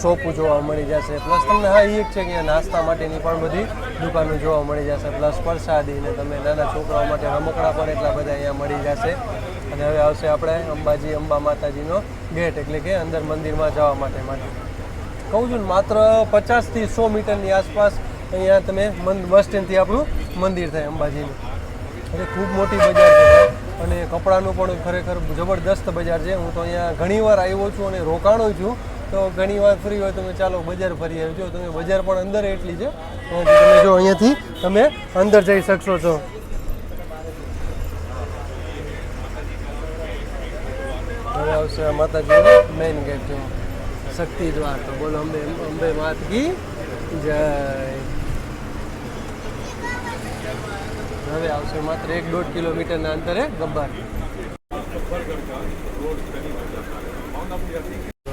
[SPEAKER 1] શોપો જોવા મળી જશે. પ્લસ તમને હા એ છે કે અહીંયા નાસ્તા માટેની પણ બધી દુકાનો જોવા મળી જશે. પ્લસ પ્રસાદી ને તમે નાના છોકરાઓ માટે રમકડા પણ એટલા બધા અહીંયા મળી જશે. અને હવે આવશે આપણે અંબાજી અંબા માતાજીનો ગેટ એટલે કે અંદર મંદિરમાં જવા માટે. કહું છું ને માત્ર 50 થી 100 મીટરની આસપાસ અહીંયા તમે બસ સ્ટેન્ડથી આપણું મંદિર થાય અંબાજીનું. એટલે ખૂબ મોટી બજાર છે અને કપડાનું પણ ખરેખર જબરદસ્ત બજાર છે. હું તો અહીંયા ઘણીવાર આવ્યો છું અને રોકાણો છું તો ઘણીવાર ફ્રી હોય તમે ચાલો બજાર ફરી આવજો. તમે બજાર પણ અંદર એટલી છે તમે જો અહીંયાથી તમે અંદર જઈ શકશો છો. હવે આવશે માતાજીનો મેઇન ગેટ જો શક્તિ દ્વાર. તો બોલો અંબે માત કી જય. હવે આવશે માત્ર 1-1.5 કિલોમીટરના અંતરે ગબ્બર.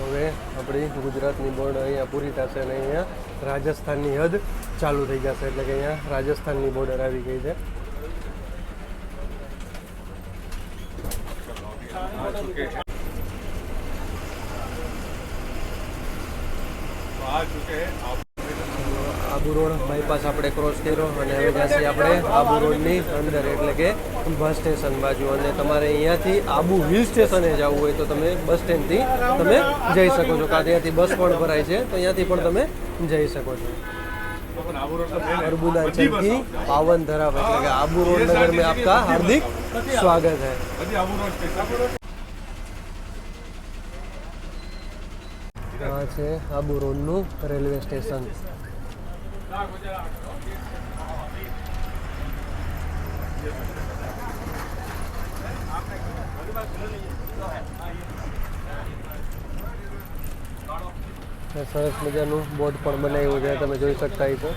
[SPEAKER 1] હવે આપણી ગુજરાતની બોર્ડર અહીંયા પૂરી થશે અને અહીંયા રાજસ્થાનની હદ ચાલુ થઈ જશે એટલે કે અહીંયા રાજસ્થાનની બોર્ડર આવી ગઈ છે. આ આબુ રોડ બાયપાસ આપણે ક્રોસ કર્યો અને હવે જશે આપણે આબુ રોડની અંદર એટલે કે બસ સ્ટેશન બાજુ. અને તમારે અહીંયાથી આબુ હિલ સ્ટેશને જવું હોય તો તમે બસ સ્ટેન્ડથી તમે જઈ શકો છો. કાં ત્યાંથી બસ પણ ભરાય છે તો અહીંયાથી પણ તમે જઈ શકો છો. अरबुदाचल की पावन धरा એટલે કે આબુ રોડ નગર में आपका हार्दिक स्वागत है. આ છે આબુ રોડનું રેલવે સ્ટેશન. સરસ મજાનું બોર્ડ પણ બનાવ્યું છે, તમે જોઈ શકતા છો.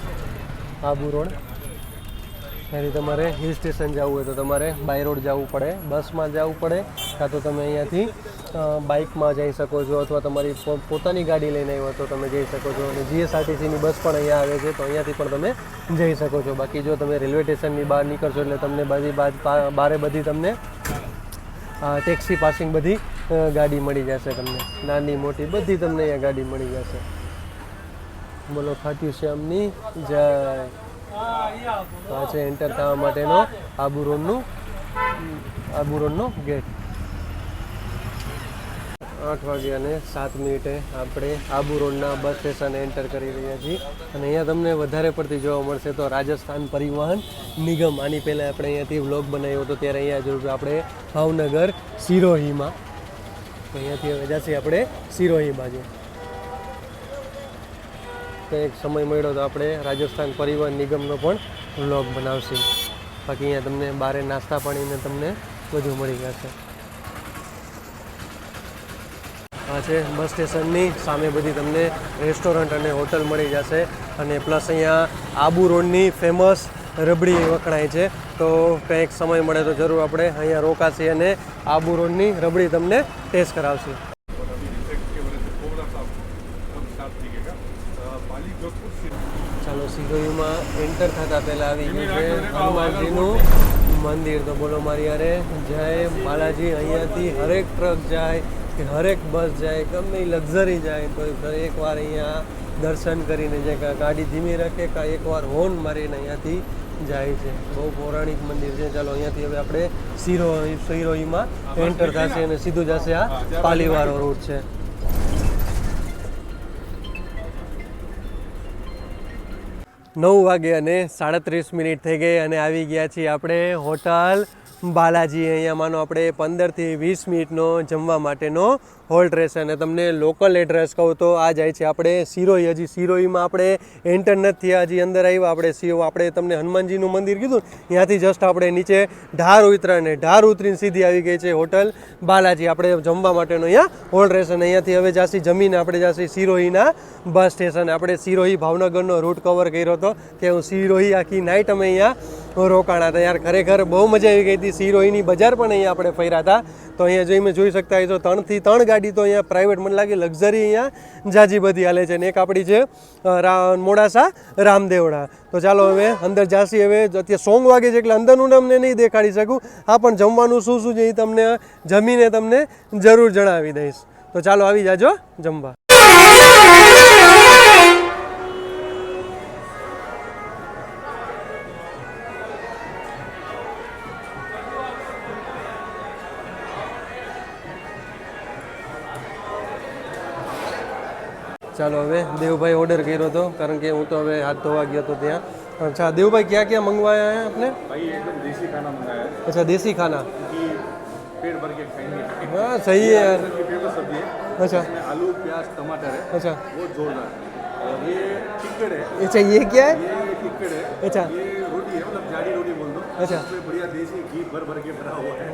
[SPEAKER 1] આબુ રોડ ત્યાંથી તમારે હિલ સ્ટેશન જવું હોય તો તમારે બાય રોડ જવું પડે, બસમાં જવું પડે, કાં તો તમે અહીંયાથી બાઇકમાં જઈ શકો છો અથવા તમારી પોતાની ગાડી લઈને આવ્યો તો તમે જઈ શકો છો. અને જીએસઆરટીસીની બસ પણ અહીંયા આવે છે તો અહીંયાથી પણ તમે જઈ શકો છો. બાકી જો તમે રેલવે સ્ટેશનની બહાર નીકળશો એટલે તમને બારે બધી તમને ટેક્સી પાસિંગ બધી ગાડી મળી જશે. તમને નાની મોટી બધી તમને અહીંયા ગાડી મળી જશે. બોલો ખાટુ શ્યામની જય. આ છે એન્ટર થવા માટેનો આબુ રોડનો ગેટ. 8:07 આપણે આબુ રોડના બસ સ્ટેશન એન્ટર કરી રહ્યા છીએ. અને અહીંયા તમને વધારે પડતી જોવા મળશે તો રાજસ્થાન પરિવહન નિગમ. આની પહેલાં આપણે અહીંયાથી વ્લોગ બનાવ્યો હતો ત્યારે અહીંયા જોયું આપણે ભાવનગર સિરોહીમાં. તો અહીંયાથી હવે જશે આપણે સિરોહી બાજુ. કંઈક સમય મળ્યો તો આપણે રાજસ્થાન પરિવહન નિગમનો પણ વ્લોગ બનાવશું. બાકી અહીંયા તમને બારે નાસ્તા પાણીને તમને બધું મળી જશે. આ છે બસ સ્ટેશનની સામે બધી તમને રેસ્ટોરન્ટ અને હોટલ મળી જશે. અને પ્લસ અહીંયા આબુ રોડની ફેમસ રબડી વખણાય છે. તો કંઈક સમય મળે તો જરૂર આપણે અહીંયા રોકાશી અને આબુ રોડની રબડી તમને ટેસ્ટ કરાવશું. ચાલો સિરોહીમાં એન્ટર થતાં પહેલાં આવી ગયું છે હનુમાનજીનું મંદિર. તો બોલો મારી યારે જય બાલાજી. અહીંયાથી હરેક ટ્રક જાય કે હરેક બસ જાય, ગમે લક્ઝરી જાય તો એકવાર અહીંયા દર્શન કરીને જાય. ગાડી ધીમી રાખે કાં એકવાર હોર્ન મારીને અહીંયાથી જાય છે. બહુ પૌરાણિક મંદિર છે. ચાલો અહીંયાથી હવે આપણે સિરોહીમાં એન્ટર થશે અને સીધું જશે આ પાલીવાળો રૂટ છે. નવ વાગે અને 37 થઈ ગઈ અને આવી ગયા છીએ આપણે હોટલ બાલાજી. અહીંયા માનો આપણે 15 થી 20 મિનિટનો જમવા માટેનો હોલ્ટ રહેશે. અને તમને લોકલ એડ્રેસ કહું તો આ જાય છે આપણે સિરોહી. હજી સિરોહીમાં આપણે એન્ટર નથી થયા, હજી અંદર આવ્યા આપણે તમને હનુમાનજીનું મંદિર કીધું ત્યાંથી જસ્ટ આપણે નીચે ઢાર ઉતરાને ઢાર ઉતરીને સીધી આવી ગઈ છે હોટલ બાલાજી. આપણે જમવા માટેનો અહીંયા હોલ્ટ રહેશે. અને અહીંયાથી હવે જાસી જમીને આપણે જાસી સિરોહીના બસ સ્ટેશન. આપણે સિરોહી ભાવનગરનો રૂટ કવર કર્યો હતો કે હું સિરોહી આખી નાઇટ અમે અહીંયા રોકાણા હતા. યાર ખરેખર બહુ મજા આવી ગઈ હતી. સિરોહીની બજાર પણ અહીંયા આપણે ફર્યા હતા. તો અહીંયા જોઈ જોઈ શકતા હોય તો 3 થી 3 ગાડી તો અહીંયા પ્રાઇવેટ મને લાગે લક્ઝરી અહીંયા જાજી બધી હાલે છે. અને એક આપણી છે મોડાસા રામદેવડા. તો ચાલો હવે અંદર જાસી. હવે અત્યારે સોંગ વાગે છે એટલે અંદરનું તમને નહીં દેખાડી શકું. હા પણ જમવાનું શું શું છે એ તમને જમીને તમને જરૂર જણાવી દઈશ. તો ચાલો આવી જાજો જમવા. ચાલો હવે દેવભાઈ ઓર્ડર કર્યો હતો કારણ કે હું તો હવે હાથ ધોવા ગયો હતો ત્યાં. अच्छा देवभाई क्या क्या मंगवाया है आपने?
[SPEAKER 2] भाई एकदम देसी खाना मंगाया है.
[SPEAKER 1] अच्छा देसी खाना,
[SPEAKER 2] पेट भर के खाएंगे.
[SPEAKER 1] हाँ सही है यार.
[SPEAKER 2] फेमस सब्जी है.
[SPEAKER 1] अच्छा
[SPEAKER 2] आलू प्याज टमाटर है.
[SPEAKER 1] अच्छा
[SPEAKER 2] वो जोरदार है. और ये टिक्कड़ है.
[SPEAKER 1] अच्छा ये क्या है?
[SPEAKER 2] ये टिक्कड़ है.
[SPEAKER 1] अच्छा
[SPEAKER 2] ये रोटी है, मतलब जाड़ी रोटी बोल दो.
[SPEAKER 1] अच्छा
[SPEAKER 2] इसमें बढ़िया देसी घी भर भर के भरा हुआ है.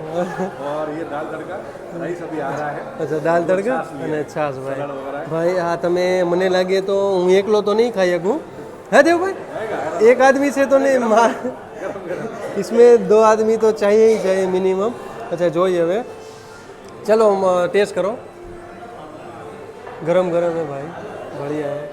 [SPEAKER 2] और ये दाल तड़का राइस अभी आ रहा है.
[SPEAKER 1] अच्छा दाल तड़का અને છાસ. ભાઈ હા તમે મને લાગે તો હું એકલો તો નહીં ખાઈ શકું. है देवभाई एक आदमी से तो नहीं इसमें 2 आदमी तो चाहिए ही चाहिए मिनिमम. अच्छा જોઈએ હવે चलो टेस्ट करो. गरम गरम है भाई, बढ़िया है.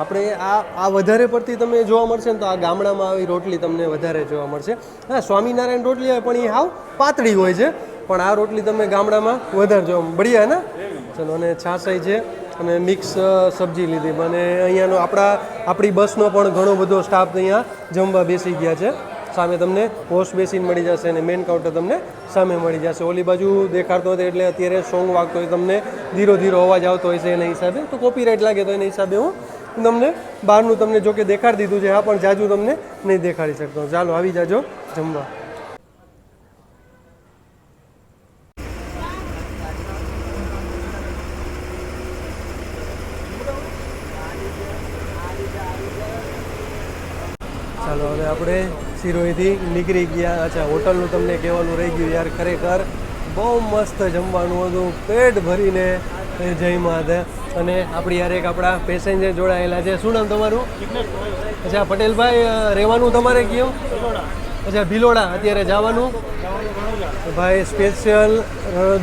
[SPEAKER 1] આપણે આ વધારે પડતી તમે જોવા મળશે ને તો આ ગામડામાં આવી રોટલી તમને વધારે જોવા મળશે. હા સ્વામિનારાયણ રોટલી હોય પણ એ હાવ પાતળી હોય છે, પણ આ રોટલી તમે ગામડામાં વધારે જોવા બઢિયા ને. ચલો અને છાશ છે અમે મિક્સ સબ્જી લીધી. અને અહીંયાનો આપણી બસનો પણ ઘણો બધો સ્ટાફ અહીંયા જમવા બેસી ગયા છે. સામે તમને વોશ બેસીન મળી જશે અને મેઇન કાઉન્ટર તમને સામે મળી જશે. ઓલી બાજુ દેખાડતો હતો એટલે અત્યારે સોંગ વાગતો હોય, તમને ધીરો ધીરો અવાજ આવતો હોય છે એના હિસાબે, તો કોપીરાઇટ લાગે તો એના હિસાબે હું તમને બહારનું તમને જો કે દેખાડી દીધું છે. આ પણ જાજુ તમને નહીં દેખાડી શકતો. ચાલો આવી જાજો જમવા. ચાલો હવે આપણે સિરોહીથી નીકળી ગયા. અચ્છા, હોટલનું તમને કહેવાનું રહી ગયું યાર, ખરેખર બહુ મસ્ત જમવાનું હતું, પેટ ભરીને જમ્યા હતા. અને આપણી યાર એક આપણા પેસેન્જર જોડાયેલા છે. શું નામ તમારું? અચ્છા પટેલભાઈ, રહેવાનું તમારે કયું? અચ્છા ભિલોડા. અત્યારે જવાનું ભાઈ સ્પેશિયલ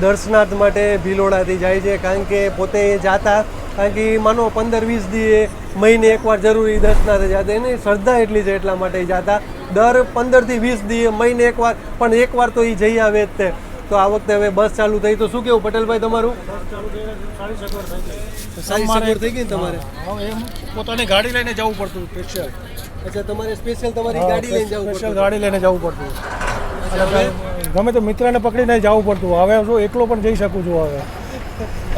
[SPEAKER 1] દર્શનાર્થ માટે ભિલોડાથી જાય છે, કારણ કે પોતે જાતા, કારણ કે માનો 15-20 દી મહિને એકવાર જરૂરી દર્શનાર્થે જાતા. એની શ્રદ્ધા એટલી છે એટલા માટે જાતા. દર 15 થી 20 દી મહિને એકવાર, પણ એકવાર તો એ જઈ આવે જ તે. તો આ વખતે હવે બસ ચાલુ થઈ, તો શું કેવું પટેલભાઈ તમારું? સારી સગવડ થઈ ગઈ તમારે?
[SPEAKER 4] પોતાની ગાડી લઈને જવું પડતું સ્પેશિયલ.
[SPEAKER 1] અચ્છા, તમારે સ્પેશિયલ તમારી ગાડી લઈને જવું
[SPEAKER 4] સ્પેશિયલ
[SPEAKER 1] પડતું?
[SPEAKER 4] ગાડી લઈને જવું પડતું.
[SPEAKER 1] હવે
[SPEAKER 4] ગમે તો મિત્રને પકડીને જવું પડતું. હવે શું એકલો પણ જઈ શકું છું હવે.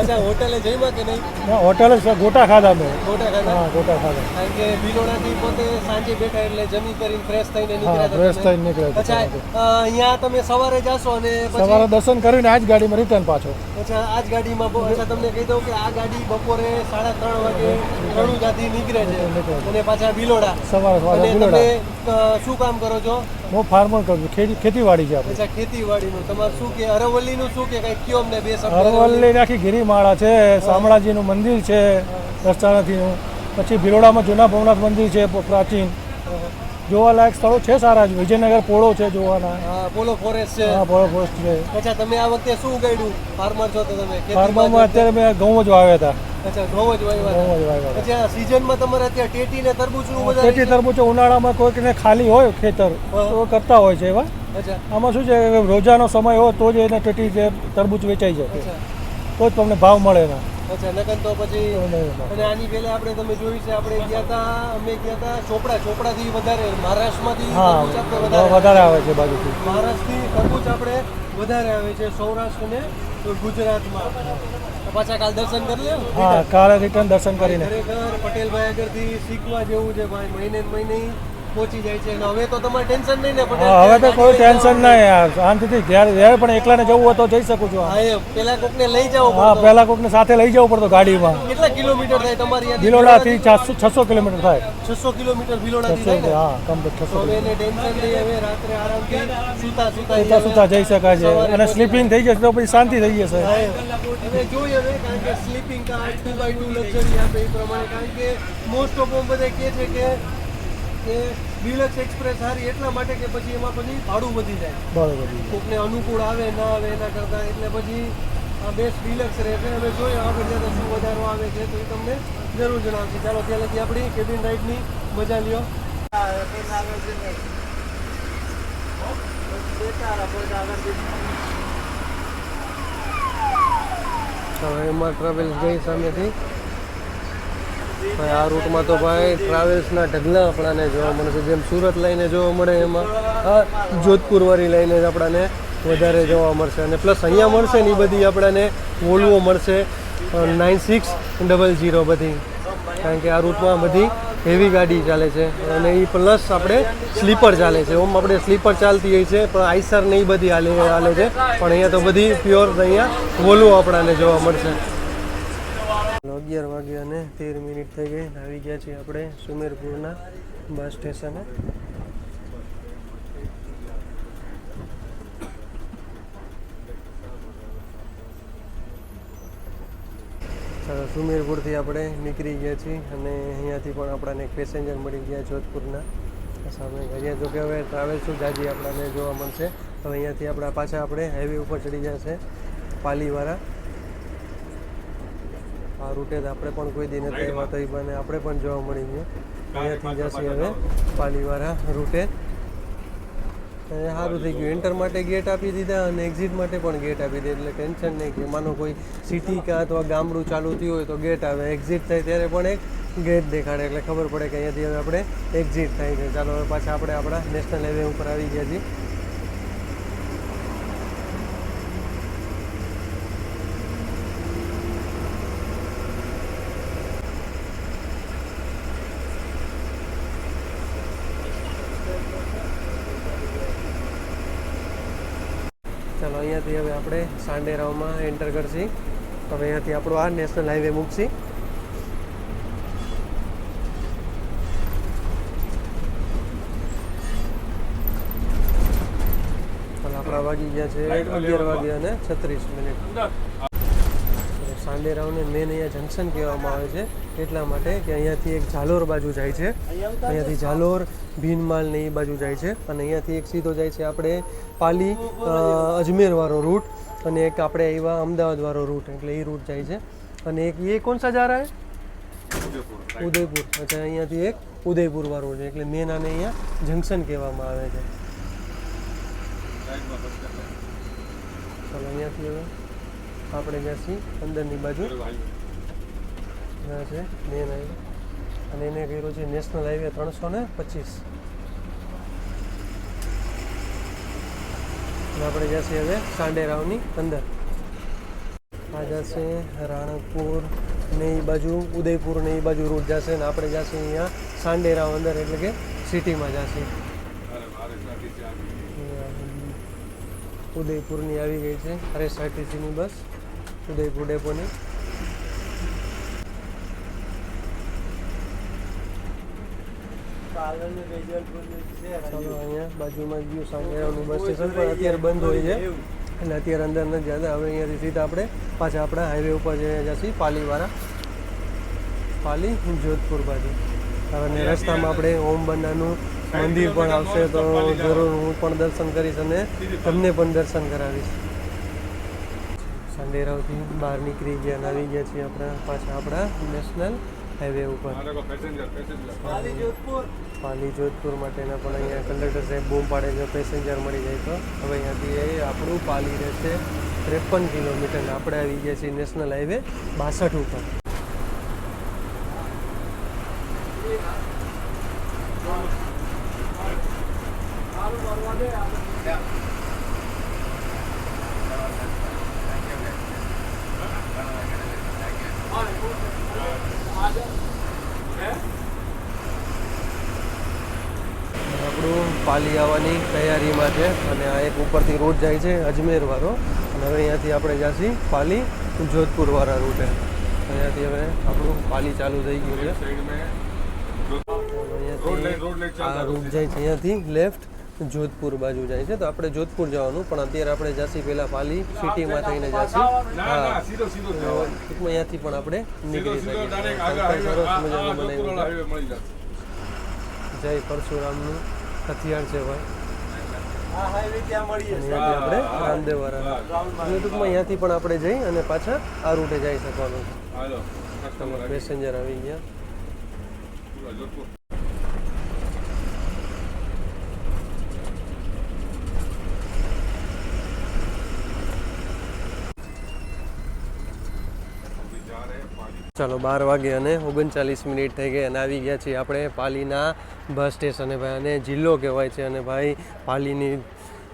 [SPEAKER 1] અચ્છા, હોટલે જઈમાં કે નહીં?
[SPEAKER 4] હોટલ જ ગોટા ખાધા મેં.
[SPEAKER 1] ગોટા ખાધા?
[SPEAKER 4] હા, ગોટા ખાધા.
[SPEAKER 1] કારણ કે ભિલોડાથી પોતે સાંજે બેઠા એટલે જમી કરીને ફ્રેશ થઈને
[SPEAKER 4] હા,
[SPEAKER 1] નીકળ્યા હતા
[SPEAKER 4] ફ્રેશ
[SPEAKER 1] તમે.
[SPEAKER 4] થઈને નીકળ્યા
[SPEAKER 1] અચ્છા, અહીંયા તમે સવારે જાશો અને પછી
[SPEAKER 4] સવારે દર્શન કરીને આ જ ગાડીમાં રિટર્ન પાછો.
[SPEAKER 1] અચ્છા આ જ ગાડીમાં અચ્છા તમને કહી દઉં કે આ ગાડી બપોરે 3:30 વાગે રણુજાથી નીકળે છે અને પાછા ભિલોડા.
[SPEAKER 4] સવારે
[SPEAKER 1] અને તમે શું કામ કરો છો?
[SPEAKER 4] હું ફાર્મર કરું છું, ખેતીવાડી છે આપણે.
[SPEAKER 1] અચ્છા, ખેતીવાડીનું. તમારે શું કે અરવલ્લીનું શું કે કંઈક કયો અમને બે શબ્દ?
[SPEAKER 4] અરવલ્લીની આખી ગિરિમાળા છે, શામળાજીનું મંદિર છે દર્શનાર્થીનું, પછી ભિલોડામાં જૂના ભવનાથ મંદિર છે પ્રાચીન. જોવાલાયક સ્થળો છે સારા જ. વિજયનગર પોળો છે જોવાના.
[SPEAKER 1] હા, પોલો ફોરેસ્ટ છે.
[SPEAKER 4] હા, પોળો ફોરેસ્ટ છે.
[SPEAKER 1] અચ્છા, તમે આ વખતે શું ઉગાડ્યું? ફાર્મર છો તો તમે?
[SPEAKER 4] ફાર્મરમાં અત્યારે મેં ઘઉં જ વાવ્યા હતા.
[SPEAKER 1] અચ્છા, ઘઉં જ વાવ્યા
[SPEAKER 4] ઘઉં
[SPEAKER 1] હતા.
[SPEAKER 4] જ વાવ્યા હતા.
[SPEAKER 1] અચ્છા, સીઝનમાં તમારે અત્યારે ટેટી ને તરબૂચનું વધારે
[SPEAKER 4] ખેતી
[SPEAKER 1] છે?
[SPEAKER 4] તરબૂચ ઉનાળામાં કોઈકને ખાલી હોય ખેતર તો કરતા હોય છે એવા.
[SPEAKER 1] અચ્છા,
[SPEAKER 4] આમાં શું છે કે રોજાનો સમય હોય તો જ એને ટેટી જે તરબૂચ વેચાઈ જાય,
[SPEAKER 1] અચ્છા,
[SPEAKER 4] તો જ તમને ભાવ મળે એના.
[SPEAKER 1] અચ્છા. નકર તો પછી અને આની પહેલા આપણે તમે જોયું છે, અમે ગયા હતા ચોપડાથી વધારે મહારાષ્ટ્રમાંથી
[SPEAKER 4] હા,
[SPEAKER 1] તરબૂચ આપણે વધારે
[SPEAKER 4] વધારે આવે છે બાજુથી.
[SPEAKER 1] મહારાષ્ટ્રથી તરબૂચ આપણે વધારે આવે છે સૌરાષ્ટ્ર અને ગુજરાતમાં. પાછા કાલ દર્શન કરી લે.
[SPEAKER 4] હા, કાલે રિટર્ન દર્શન કરીને.
[SPEAKER 1] ખરેખર પટેલભાઈ આગળથી શીખવા જેવું છે ભાઈ. મહિને ને મહિને પહોંચી જાય છે. અને હવે તો તમારે ટેન્શન નહીં ને પટેલ?
[SPEAKER 4] હા, હવે તો કોઈ ટેન્શન નહીં યાર, શાંતિથી જ્યારે પણ એકલાને જવું હોય તો જઈ શકું છું.
[SPEAKER 1] હા, એમ પેલા કોકને લઈ જાવ.
[SPEAKER 4] હા, પહેલા કોકને સાથે લઈ જવું પડતો ગાડીમાં.
[SPEAKER 1] કેટલા કિલોમીટર થાય તમારી યાદ?
[SPEAKER 4] ભિલોડાથી 600 કિલોમીટર થાય.
[SPEAKER 1] 600 કિલોમીટર ભિલોડાથી થાય ને?
[SPEAKER 4] હા, કમ્પ્લીટ 600.
[SPEAKER 1] હવે એને ટેન્શન નહીં. હવે રાત્રે આરામથી સુતા
[SPEAKER 4] સુતા જઈ શકાય છે. અને સ્લીપિંગ થઈ જશે તો પછી શાંતિ થઈ જશે.
[SPEAKER 1] હવે જોઈએ હવે, કારણ કે સ્લીપિંગ કાર 2x2 લક્ઝરી આપે એ પ્રમાણે. કારણ કે મોસ્ટ ઓફ બધા કહે છે કે ડિલક્સ એક્સપ્રેસ સારી એટલા માટે કે પછી એમાં પછી ભાડું વધી જાય.
[SPEAKER 4] બરોબર.
[SPEAKER 1] કોકને અનુકૂળ આવે ના આવે એના કરતાં, એટલે પછી આ બેસ્ટ ડિલક્સ રહેશે. હવે જોઈએ આગળ જતાં શું વધારો આવે છે તો એ તમને જરૂર જણાવશે. ચાલો ત્યાં લગી આપણી કેબિન રાઇડની મજા લ્યો. હવે એમાં ટ્રાવેલ્સ ગઈ સામેથી. ભાઈ આ રૂટમાં તો ભાઈ ટ્રાવેલ્સના ઢગલા આપણાને જોવા મળશે. જેમ સુરત લઈને જોવા મળે એમાં આ જોધપુરવાળી લઈને જ આપણાને વધારે જોવા મળશે. અને પ્લસ અહીંયા મળશે ને એ બધી આપણાને વોલ્વો મળશે 9600 બધી. કારણ કે આ રૂટમાં બધી હેવી ગાડી ચાલે છે અને એ પ્લસ આપણે સ્લીપર ચાલે છે. ઓમ આપણે સ્લીપર ચાલતી હોય છે પણ આઈસર ને એ બધી હાલે છે, પણ અહીંયા તો બધી પ્યોર અહીંયા વોલ્વો આપણાને જોવા મળશે. 11 વાગ્યા અને 13 મિનિટ થઈ ગઈ. આવી ગયા છીએ આપણે સુમેરપુરના બસ સ્ટેશને. સુમેરપુરથી આપણે નીકળી ગયા છીએ અને અહીંયાથી પણ આપણાને એક પેસેન્જર મળી ગયા જોધપુરના સામે. અહીંયા જો કે હવે ટ્રાવેલ શું જાજી આપણાને જોવા મળશે. હવે અહીંયાથી આપણા પાછા આપણે હાઈવે ઉપર ચડી જશે પાલીવાળા. આ રૂટે આપણે પણ કોઈ દી નથી આવ્યા તો એ બને આપણે પણ જોવા મળી ગયું. અહીંયાથી જશે હવે પાલીવાળા રૂટે. સારું થઈ ગયું, એન્ટર માટે ગેટ આપી દીધા અને એક્ઝિટ માટે પણ ગેટ આપી દીધા, એટલે ટેન્શન નહીં કે માનો કોઈ સિટી કે અથવા ગામડું ચાલુ થયું હોય તો ગેટ આવે, એક્ઝિટ થાય ત્યારે પણ એક ગેટ દેખાડે, એટલે ખબર પડે કે અહીંયાથી હવે આપણે એક્ઝિટ થાય છે. ચાલો હવે પાછા આપણે આપણા નેશનલ હાઈવે ઉપર આવી ગયા છીએ. ચાલો અહીંયાથી હવે આપણે સાંડેરાવમાં એન્ટર કરશી. હવે અહીંયાથી આપણો આ નેશનલ હાઈવે મૂકશી. આપણા વાગી ગયા છે 11:36. સાંડેરાવને મેન અહીંયા જંકશન કહેવામાં આવે છે એટલા માટે કે અહીંયાથી એક ઝાલોર બાજુ જાય છે, અહીંયાથી ઝાલોર ભીનમાલ ને એ બાજુ જાય છે, અને અહીંયાથી એક સીધો જાય છે આપણે પાલી અજમેરવાળો રૂટ, અને એક આપણે આવ્યા અમદાવાદવાળો રૂટ, એટલે એ રૂટ જાય છે. અને એક એ કોણ સા જા રહા હે? ઉદયપુર. અચ્છા, અહીંયાથી એક ઉદયપુર વાળો છે, એટલે મેન આને અહીંયા જંકશન કહેવામાં આવે છે. ચાલો અહીંયાથી હવે આપણે જઈશું અંદરની બાજુ, ત્યાં છે મેન હાઈવે, અને એને કર્યો છે નેશનલ હાઈવે 325. આપણે જશે હવે સાંડેરાવની અંદર. આ જશે રાણકપુર ને એ બાજુ, ઉદયપુર ને એ બાજુ રૂટ જશે, ને આપણે જશે અહીંયા સાંડેરાવ અંદર, એટલે કે સિટીમાં જશે. ઉદયપુરની આવી ગઈ છે RSRTCની બસ, ઉદયપુર ડેપોની. ચાલો અહીંયા બાજુમાં જ ગયું સાંડેરાવનું બસ સ્ટેશન, પણ અત્યારે બંધ હોય છે એટલે અત્યારે અંદર નથી જતા. હવે અહીંયાથી સીધા આપણે પાછા આપણા હાઈવે ઉપર જઈશું પાલીવાળા, પાલી જોધપુર બાજુ. અને રસ્તામાં આપણે ઓમ બન્નાનું મંદિર પણ આવશે, તો જરૂર હું પણ દર્શન કરીશ અને તમને પણ દર્શન કરાવીશ. સાંડેરાવથી બહાર નીકળી ગયા અને આવી ગયા છીએ આપણા પાછા આપણા નેશનલ હાઈવે ઉપર. પાલી જોધપુર માટેના પણ અહીંયા કંડક્ટર સાહેબ બૂમ પાડે છે પેસેન્જર મળી જાય તો. હવે અહીંયાથી આપણું પાલી રહેશે 53 કિલોમીટર. આપણે આવી ગયા છીએ નેશનલ હાઈવે 62 ઉપર. આપણું પાલી આવવાની તૈયારીમાં છે, અને આ એક ઉપરથી રૂટ જાય છે અજમેરવાળો, અને હવે અહીંયાથી આપણે જઈશું પાલી જોધપુરવાળા રૂટે. અહીંયાથી હવે આપણું પાલી ચાલુ થઈ ગયું છે. અહીંયાથી આ રૂટ જાય છે, અહીંયાથી લેફ્ટ જોધપુર બાજુ જાય છે, તો આપણે જોધપુર જવાનું, પણ અત્યારે આપણે જઈશું પહેલાં પાલી સિટીમાં થઈને જઈશું. હા, અહીંયાથી પણ આપણે નીકળી શકીએ. સરસ મજાનું બનાવ્યું, જય પરશુરામનું હથિયાર છે ભાઈ. અહીંયાથી આપણે રામદેવવાળા, અને ટૂંકમાં અહીંયાથી પણ આપણે જઈ અને પાછા આ રૂટે જઈ શકવાનું છે. પેસેન્જર આવી ગયા. ચાલો 12 વાગે અને 39 મિનિટ થઈ ગઈ અને આવી ગયા છીએ આપણે પાલીના બસ સ્ટેશને ભાઈ, અને જિલ્લો કહેવાય છે. અને ભાઈ પાલીની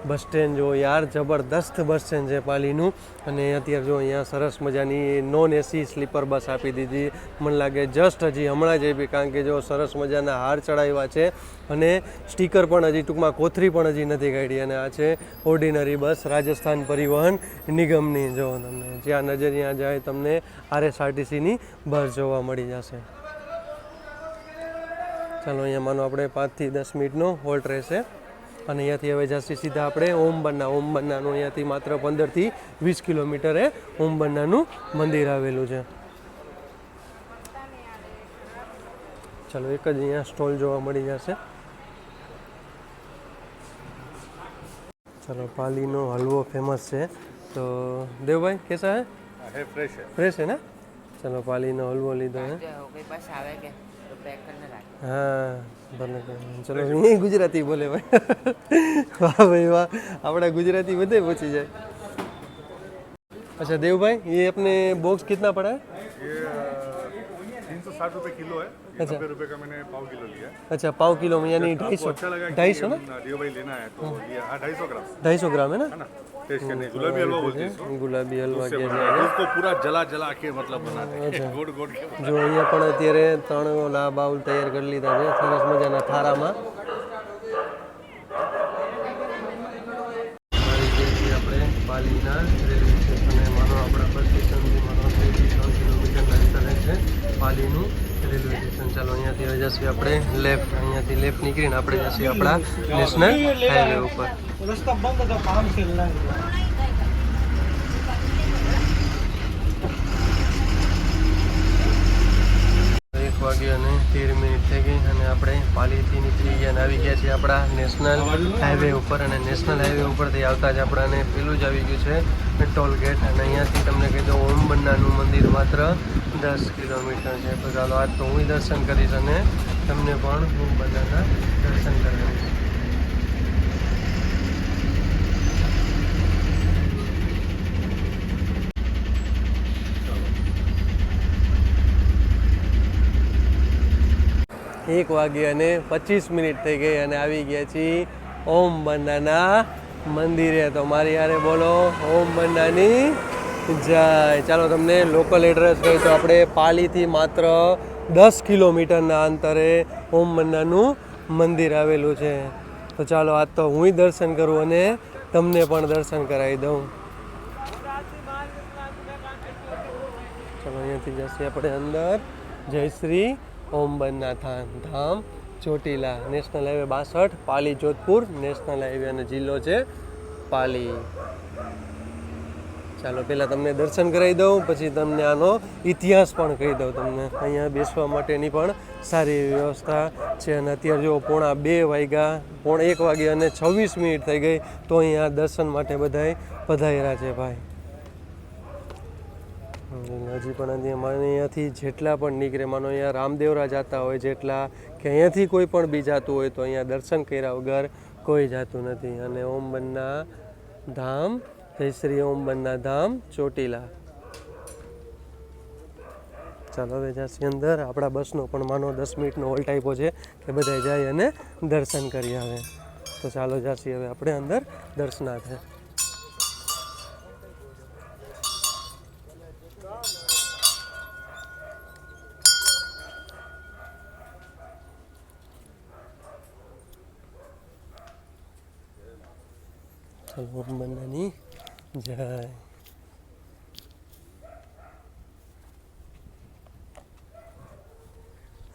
[SPEAKER 1] બસ સ્ટેન્ડ જો યાર, જબરદસ્ત બસ સ્ટેન્ડ છે પાલીનું. અને અત્યારે જો અહીંયા સરસ મજાની નોન એસી સ્લીપર બસ આપી દીધી. મને લાગે જસ્ટ હજી હમણાં જ આપી, કારણ કે જો સરસ મજાના હાર ચડાવ્યા છે, અને સ્ટીકર પણ હજી ટૂંકમાં કોથરી પણ હજી નથી કાઢી. અને આ છે ઓર્ડિનરી બસ રાજસ્થાન પરિવહન નિગમની. જો તમને જ્યાં નજર ત્યાં જાય તમને RSRTCની બસ જોવા મળી જશે. ચાલો અહીંયા માનો આપણે 5 થી 10 મિનિટનો હોલ્ટ રહેશે, અને અહીંયાથી હવે જશે સીધા આપણે ઓમ બન્નાનું અહીંયાથી માત્ર 15 થી 20 કિલોમીટરે ઓમ બન્નાનું મંદિર આવેલું છે. ચાલો એક જ અહીંયા સ્ટોલ જોવા મળી જશે. ચાલો પાલીનો હલવો ફેમસ છે, તો દેવભાઈ કેસા હે?
[SPEAKER 2] फ्रेश है.
[SPEAKER 1] फ्रेश है ना? चलो पाली नो हलवो लीधो है. હા ભલે ચલો એ ગુજરાતી બોલે ભાઈ વાહ ભાઈ વાહ આપણા ગુજરાતી બધે પહોંચી જાય अच्छा देव भाई ये अपने बॉक्स कितना पड़ा है
[SPEAKER 2] ये 360 रुपए किलो है, 90 रुपए का मैंने पाव किलो लिया है।
[SPEAKER 1] अच्छा पाव किलो में यानी
[SPEAKER 2] आपको अच्छा लगा
[SPEAKER 1] 250 ना
[SPEAKER 2] देव भाई लेना है तो लिया। हाँ 250 ग्राम
[SPEAKER 1] 250 ग्राम है ना
[SPEAKER 2] है ना। टेस्ट करने गुलाबी हलवा बोलते हैं इसको।
[SPEAKER 1] ગુલાબી હલવા
[SPEAKER 2] उससे
[SPEAKER 1] કે
[SPEAKER 2] बनाते हैं। उसको पूरा जला जला के मतलब बनाते हैं गोड़ गोड़ के।
[SPEAKER 1] જો અહીંયા પણ અત્યારે 3 ઓલા બાઉલ તૈયાર કરી લીધા છે સરસ મજાના થારામાં આપણે પાલીના રેલવે સ્ટેશને માનો આપણા બસ સ્ટેશનથી માનો 3 કિલોમીટરના અંતરે છે પાલીનું રેલવે સ્ટેશન ચાલો અહીંયાથી હવે જશે આપણે લેફ્ટ અહીંયાથી લેફ્ટ નીકળીને આપણે જશે આપણા નેશનલ હાઈવે ઉપર
[SPEAKER 4] રસ્તા બંધ હતો કામ છે
[SPEAKER 1] 1:13 થઈ ગઈ અને આપણે પાલીથી નીકળી ગયા અને આવી ગયા છીએ આપણા નેશનલ હાઈવે ઉપર અને નેશનલ હાઈવે ઉપરથી આવતા જ આપણાને પેલું જ આવી ગયું છે ટોલ ગેટ અને અહીંયાથી તમને કહી દઉં ઓમ બન્નાનું મંદિર માત્ર 10 કિલોમીટર છે તો ચાલો આજ તો હું દર્શન કરીશ અને તમને પણ ઓમ બન્નાના દર્શન કરાવીશ एक 1:25 થઈ ગઈ અને આવી ગયા છીએ ઓમ બન્નાના મંદિરે તો મારી યારે બોલો ઓમ બન્નાની જય ચાલો તમને લોકલ એડ્રેસ કહી તો આપણે પાલીથી માત્ર 10 કિલોમીટરના અંતરે ઓમ બન્નાનું મંદિર આવેલું છે તો ચાલો આજ તો હું દર્શન કરું અને તમને પણ દર્શન કરાવી દઉં ચાલો અહીંયાથી જશે આપણે અંદર જય શ્રી ઓમ બન્ના ધામ ચોટીલા નેશનલ હાઈવે 62 પાલી જોધપુર નેશનલ હાઈવે અને જિલ્લો છે પાલી ચાલો પહેલાં તમને દર્શન કરાવી દઉં પછી તમને આનો ઇતિહાસ પણ કહી દઉં તમને અહીંયા બેસવા માટેની પણ સારી વ્યવસ્થા છે અને અત્યારે જો 1:30 વાગ્યા 1:26 થઈ ગઈ તો અહીંયા દર્શન માટે બધાય પધાર્યા છે ભાઈ હજી પણ અહીંયાથી જેટલા પણ નીકળે માનો અહીંયા રામદેવરા જતા હોય જેટલા કે અહીંયાથી કોઈ પણ બી જતું હોય તો અહીંયા દર્શન કર્યા વગર કોઈ જતું નથી અને ઓમ બન્ના ધામ જય શ્રી ઓમ બન્ના ધામ ચોટીલા ચાલો હવે જશે અંદર આપણા બસનો પણ માનો 10 મિનિટનો હોલ્ટ આપ્યો છે કે બધા જાય અને દર્શન કરી આવે તો ચાલો જશે હવે આપણે અંદર દર્શનાર્થે ઓમ બન્નાની જય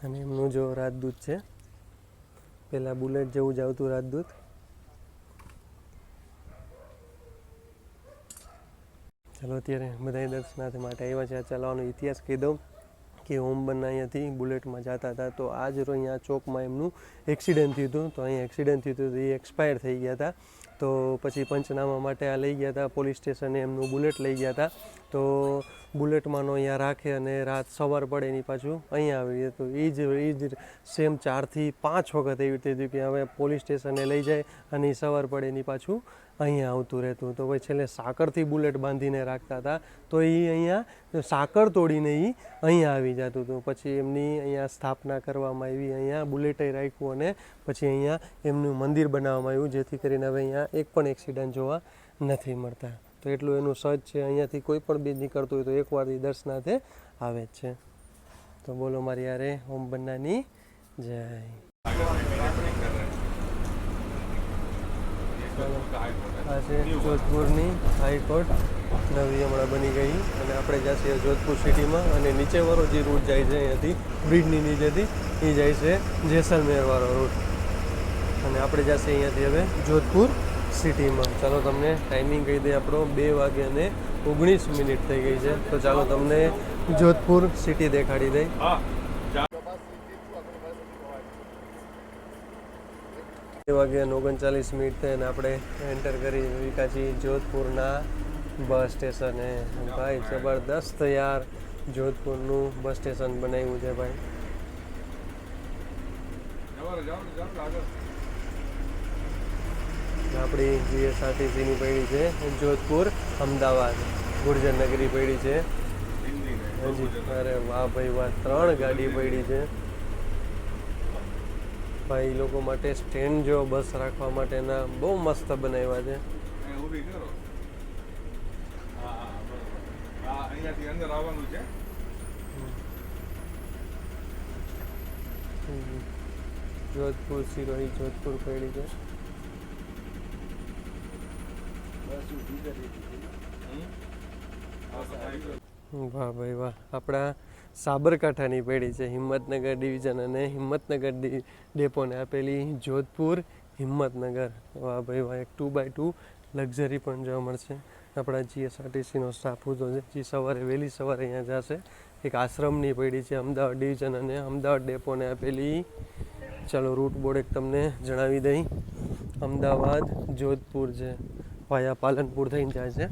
[SPEAKER 1] અને એમનું જો રાજદૂત છે પહેલાં બુલેટ જેવું જ આવતું રાજદૂત ચાલો અત્યારે બધા દર્શનાર્થ માટે આવ્યા છે ચલાવવાનો ઇતિહાસ કહી દઉં કે ઓમ બન્ના અહીંયાથી બુલેટમાં જતા હતા તો આજ અહીંયા ચોકમાં એમનું એક્સિડન્ટ થયું હતું તો અહીંયા એક્સિડન્ટ થયું હતું એ એક્સપાયર થઈ ગયા હતા તો પછી પંચનામા માટે આ લઈ ગયા હતા પોલીસ સ્ટેશને એમનું બુલેટ લઈ ગયા હતા તો બુલેટમાંનો અહીંયા રાખે અને રાત સવાર પડે એની પાછું અહીંયા આવી જાય તો એ જ સેમ 4 થી 5 વખત એવી રીતે થયું કે હવે પોલીસ સ્ટેશને લઈ જાય અને સવાર પડે એની પાછું અહીંયા આવતું રહેતું તો ભાઈ છેલ્લે સાકરથી બુલેટ બાંધીને રાખતા હતા તો એ અહીંયા સાકર તોડીને એ અહીંયા આવી જતું હતું પછી એમની અહીંયા સ્થાપના કરવામાં આવી અહીંયા બુલેટે રાખ્યું અને પછી અહીંયા એમનું મંદિર બનાવવામાં આવ્યું જેથી કરીને હવે અહીંયા એક પણ એક્સિડન્ટ જોવા નથી મળતા તો એટલું એનું સજ છે અહીંયાથી કોઈ પણ બી નીકળતું હોય તો એકવાર એ દર્શનાર્થે આવે જ છે તો બોલો મારી યારે ઓમ બન્નાની જય આ છે જોધપુરની હાઈકોર્ટ નવી હમણાં બની ગઈ અને આપણે જઈએ જોધપુર સિટીમાં અને નીચેવાળો જે રૂટ જાય છે અહીંયાથી બ્રિજની નીચેથી એ જાય છે જેસલમેરવાળો રૂટ અને આપણે જઈએ અહીંયાથી હવે જોધપુર સિટીમાં ચાલો તમને ટાઈમિંગ કહી દઈએ આપણો 2:19 થઈ ગઈ છે તો ચાલો તમને જોધપુર સિટી દેખાડી દઈ 2:39 થઈ અને આપણે એન્ટર કરી વિકાસી જોધપુરના બસ સ્ટેશને ભાઈ જબરદસ્ત યાર જોધપુરનું બસ સ્ટેશન બનાવ્યું છે ભાઈ આપણી GSRTCની પડી છે જોધપુર અમદાવાદ ગુર્જર નગરી પડી છે હજી. અરે વાહ ભાઈ વાહ, 3 ગાડી પડી છે ભાઈ. લોકો માટે સ્ટેન્ડ જો બસ રાખવા માટેના બહુ મસ્ત બનાવ્યા છે.
[SPEAKER 2] અહીંયાથી અંદર આવવાનું છે.
[SPEAKER 1] જોધપુર સિરોહી જોધપુર પડી છે. વાહ ભાઈ વાહ, આપણા સાબરકાંઠાની પેઢી છે હિંમતનગર ડિવિઝન અને હિંમતનગર ડેપોને આપેલી જોધપુર હિંમતનગર. વાહ ભાઈ વાહ, એક 2x2 લક્ઝરી પણ જોવા મળશે. આપણા GSRTCનો સ્ટાફ હતો જે સવારે વહેલી સવારે અહીંયા જશે. એક આશ્રમની પડી છે અમદાવાદ ડિવિઝન અને અમદાવાદ ડેપોને આપેલી. ચાલો રૂટ બોર્ડ એક તમને જણાવી દઈ. અમદાવાદ જોધપુર છે, વાયા પાલનપુર થઈને જાય છે.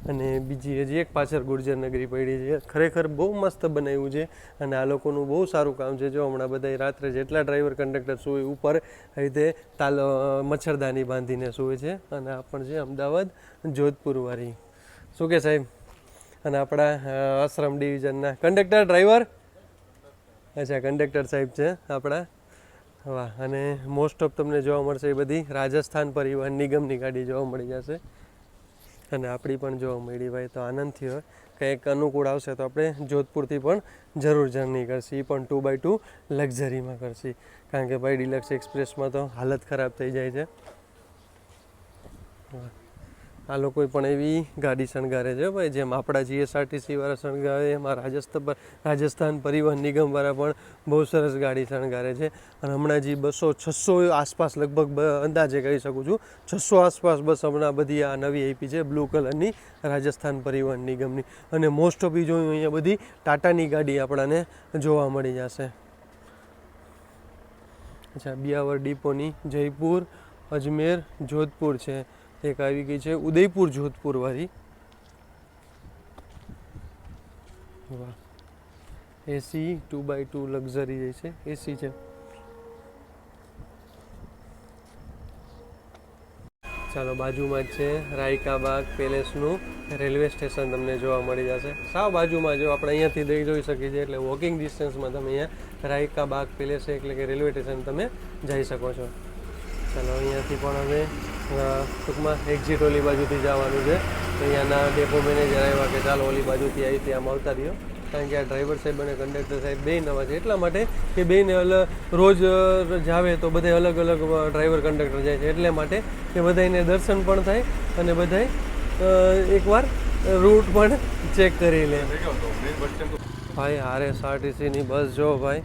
[SPEAKER 1] અને બીજી હજી એક પાછળ ગુર્જર નગરી પડી છે. ખરેખર બહુ મસ્ત બનાવ્યું છે અને આ લોકોનું બહુ સારું કામ છે. જો હમણાં બધા રાત્રે જેટલા ડ્રાઈવર કંડક્ટર સૂવે ઉપર આ રીતે મચ્છરદાની બાંધીને સૂવે છે. અને આ પણ છે અમદાવાદ જોધપુરવાળી. શું કે સાહેબ? અને આપણા આશ્રમ ડિવિઝનના કંડક્ટર ડ્રાઈવર, અચ્છા કંડક્ટર સાહેબ છે આપણા. વાહ. અને મોસ્ટ ઓફ તમને જોવા મળશે એ બધી રાજસ્થાન પરિવહન નિગમની ગાડી જોવા મળી જશે. અને આપણી પણ જોવા મળી ભાઈ, તો આનંદ થયો. કંઈક અનુકૂળ આવશે તો આપણે જોધપુરથી પણ જરૂર જર્ની કરશી, એ પણ 2x2 લક્ઝરીમાં કરશી. કારણ કે ભાઈ ડિલક્સ એક્સપ્રેસમાં તો હાલત ખરાબ થઈ જાય છે. આ લોકો પણ એવી ગાડી શણગારે છે ભાઈ, જેમ આપણા GSRTC વાળા શણગારે એમાં રાજસ્થાન પરિવહન નિગમવાળા પણ બહુ સરસ ગાડી શણગારે છે. અને હમણાં જે 200-600 આસપાસ લગભગ અંદાજે કહી શકું છું 600 આસપાસ બસ હમણાં બધી આ નવી આપી છે બ્લુ કલરની રાજસ્થાન પરિવહન નિગમની. અને મોસ્ટ ઓફ જોયું અહીંયા બધી ટાટાની ગાડી આપણને જોવા મળી જશે. અચ્છા, બિયાવર ડિપોની જયપુર અજમેર જોધપુર છે. એક આવી ગઈ છે ઉદયપુર જોધપુર વાળી. વાહ, એસી 2x2 લક્ઝરી જે છે એસી છે. ચાલો, બાજુમાં જ છે રાયકાબાગ પેલેસનું રેલવે સ્ટેશન તમને જોવા મળી જશે. સાવ બાજુમાં જો આપણે અહીંયાથી જોઈ શકીએ છીએ, એટલે વોકિંગ ડિસ્ટન્સમાં તમે અહીંયા રાયકાબાગ પેલેસ એટલે કે રેલવે સ્ટેશન તમે જઈ શકો છો. ચાલો, અહીંયાથી પણ હવે ટૂંકમાં એક્ઝિટ ઓલી બાજુથી જવાનું છે. તો અહીંયાના ડેપો મેનેજર આવ્યા કે ચાલો ઓલી બાજુથી આવી ત્યાં આવતા રહ્યો. કારણ કે આ ડ્રાઈવર સાહેબ અને કંડક્ટર સાહેબ બે નવા છે, એટલા માટે કે બેને રોજ જાવે તો બધા અલગ અલગ ડ્રાઈવર કંડક્ટર જાય છે, એટલે માટે કે બધાને દર્શન પણ થાય અને બધાય એકવાર રૂટ પણ ચેક કરી લે. ભાઈ RSRTCની બસ જો ભાઈ,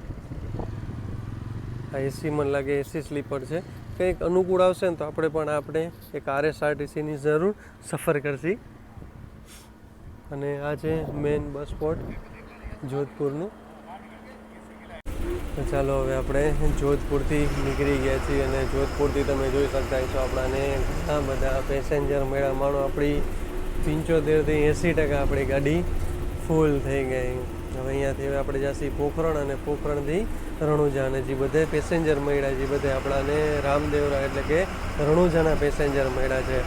[SPEAKER 1] આ એસી મને લાગે એસી સ્લીપર છે. કંઈક અનુકૂળ આવશે ને તો આપણે એક RSRTCની જરૂર સફર કરશી. અને આ છે મેઇન બસ સ્પોટ જોધપુરનું. તો ચાલો હવે આપણે જોધપુરથી નીકળી ગયા છીએ અને જોધપુરથી તમે જોઈ શકતા છો આપણાને ઘણા બધા પેસેન્જર મળ્યા. માનો આપણી 75થી 80% આપણી ગાડી ફૂલ થઈ ગઈ. હવે અહીંયાથી હવે આપણે જઈશું પોખરણ અને પોખરણથી રણુજા. અને જે બધા પેસેન્જર મળ્યા છે બધા આપણાને રામદેવરા એટલે કે રણુજાના પેસેન્જર મળ્યા છે.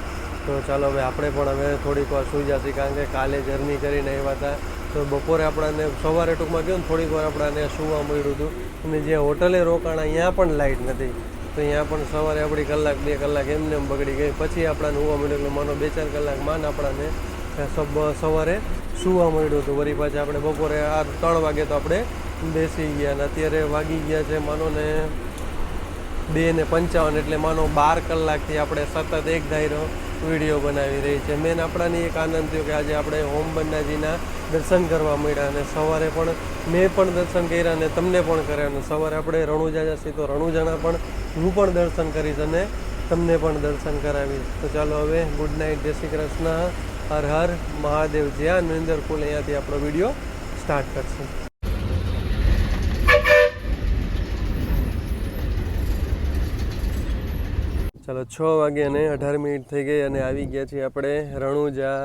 [SPEAKER 1] તો ચાલો હવે આપણે પણ હવે થોડીક વાર સૂઈ જશે, કારણ કે કાલે જર્ની કરીને આવ્યા હતા. તો બપોરે આપણને સવારે ટૂંકમાં કહ્યું ને થોડીક વાર આપણને સૂવા મળ્યું હતું. અને જ્યાં હોટલે રોકાણા અહીંયા પણ લાઇટ નથી, તો અહીંયા પણ સવારે આપણી 1-2 કલાક એમને એમ બગડી ગઈ. પછી આપણને સૂવા મળ્યું, એટલે માનો 2-4 કલાક માન આપણને સવારે સૂવા મળ્યું હતું. વળી પાછા આપણે બપોરે 3 વાગે તો આપણે બેસી ગયા. અને અત્યારે વાગી ગયા છે માનો ને 2:55, એટલે માનો 12 કલાકથી આપણે સતત એક ધાર્યો વિડીયો બનાવી રહી છે. મેન આપણાને એક આનંદ થયો કે આજે આપણે ઓમ બન્નાજીના દર્શન કરવા મળ્યા. અને સવારે પણ મેં પણ દર્શન કર્યા અને તમને પણ કર્યા. અને સવારે આપણે રણુજા જશે તો રણુજાના પણ હું પણ દર્શન કરીશ અને તમને પણ દર્શન કરાવીશ. તો ચાલો હવે ગુડ નાઇટ, જય શ્રી કૃષ્ણ, હર હર મહાદેવ. જ્યાં નરેન્દ્ર કુલ અહીંયાથી આપણો વિડીયો સ્ટાર્ટ કરશે. ચાલો, 6:18 થઈ ગઈ અને આવી ગયા છીએ આપણે રણુજા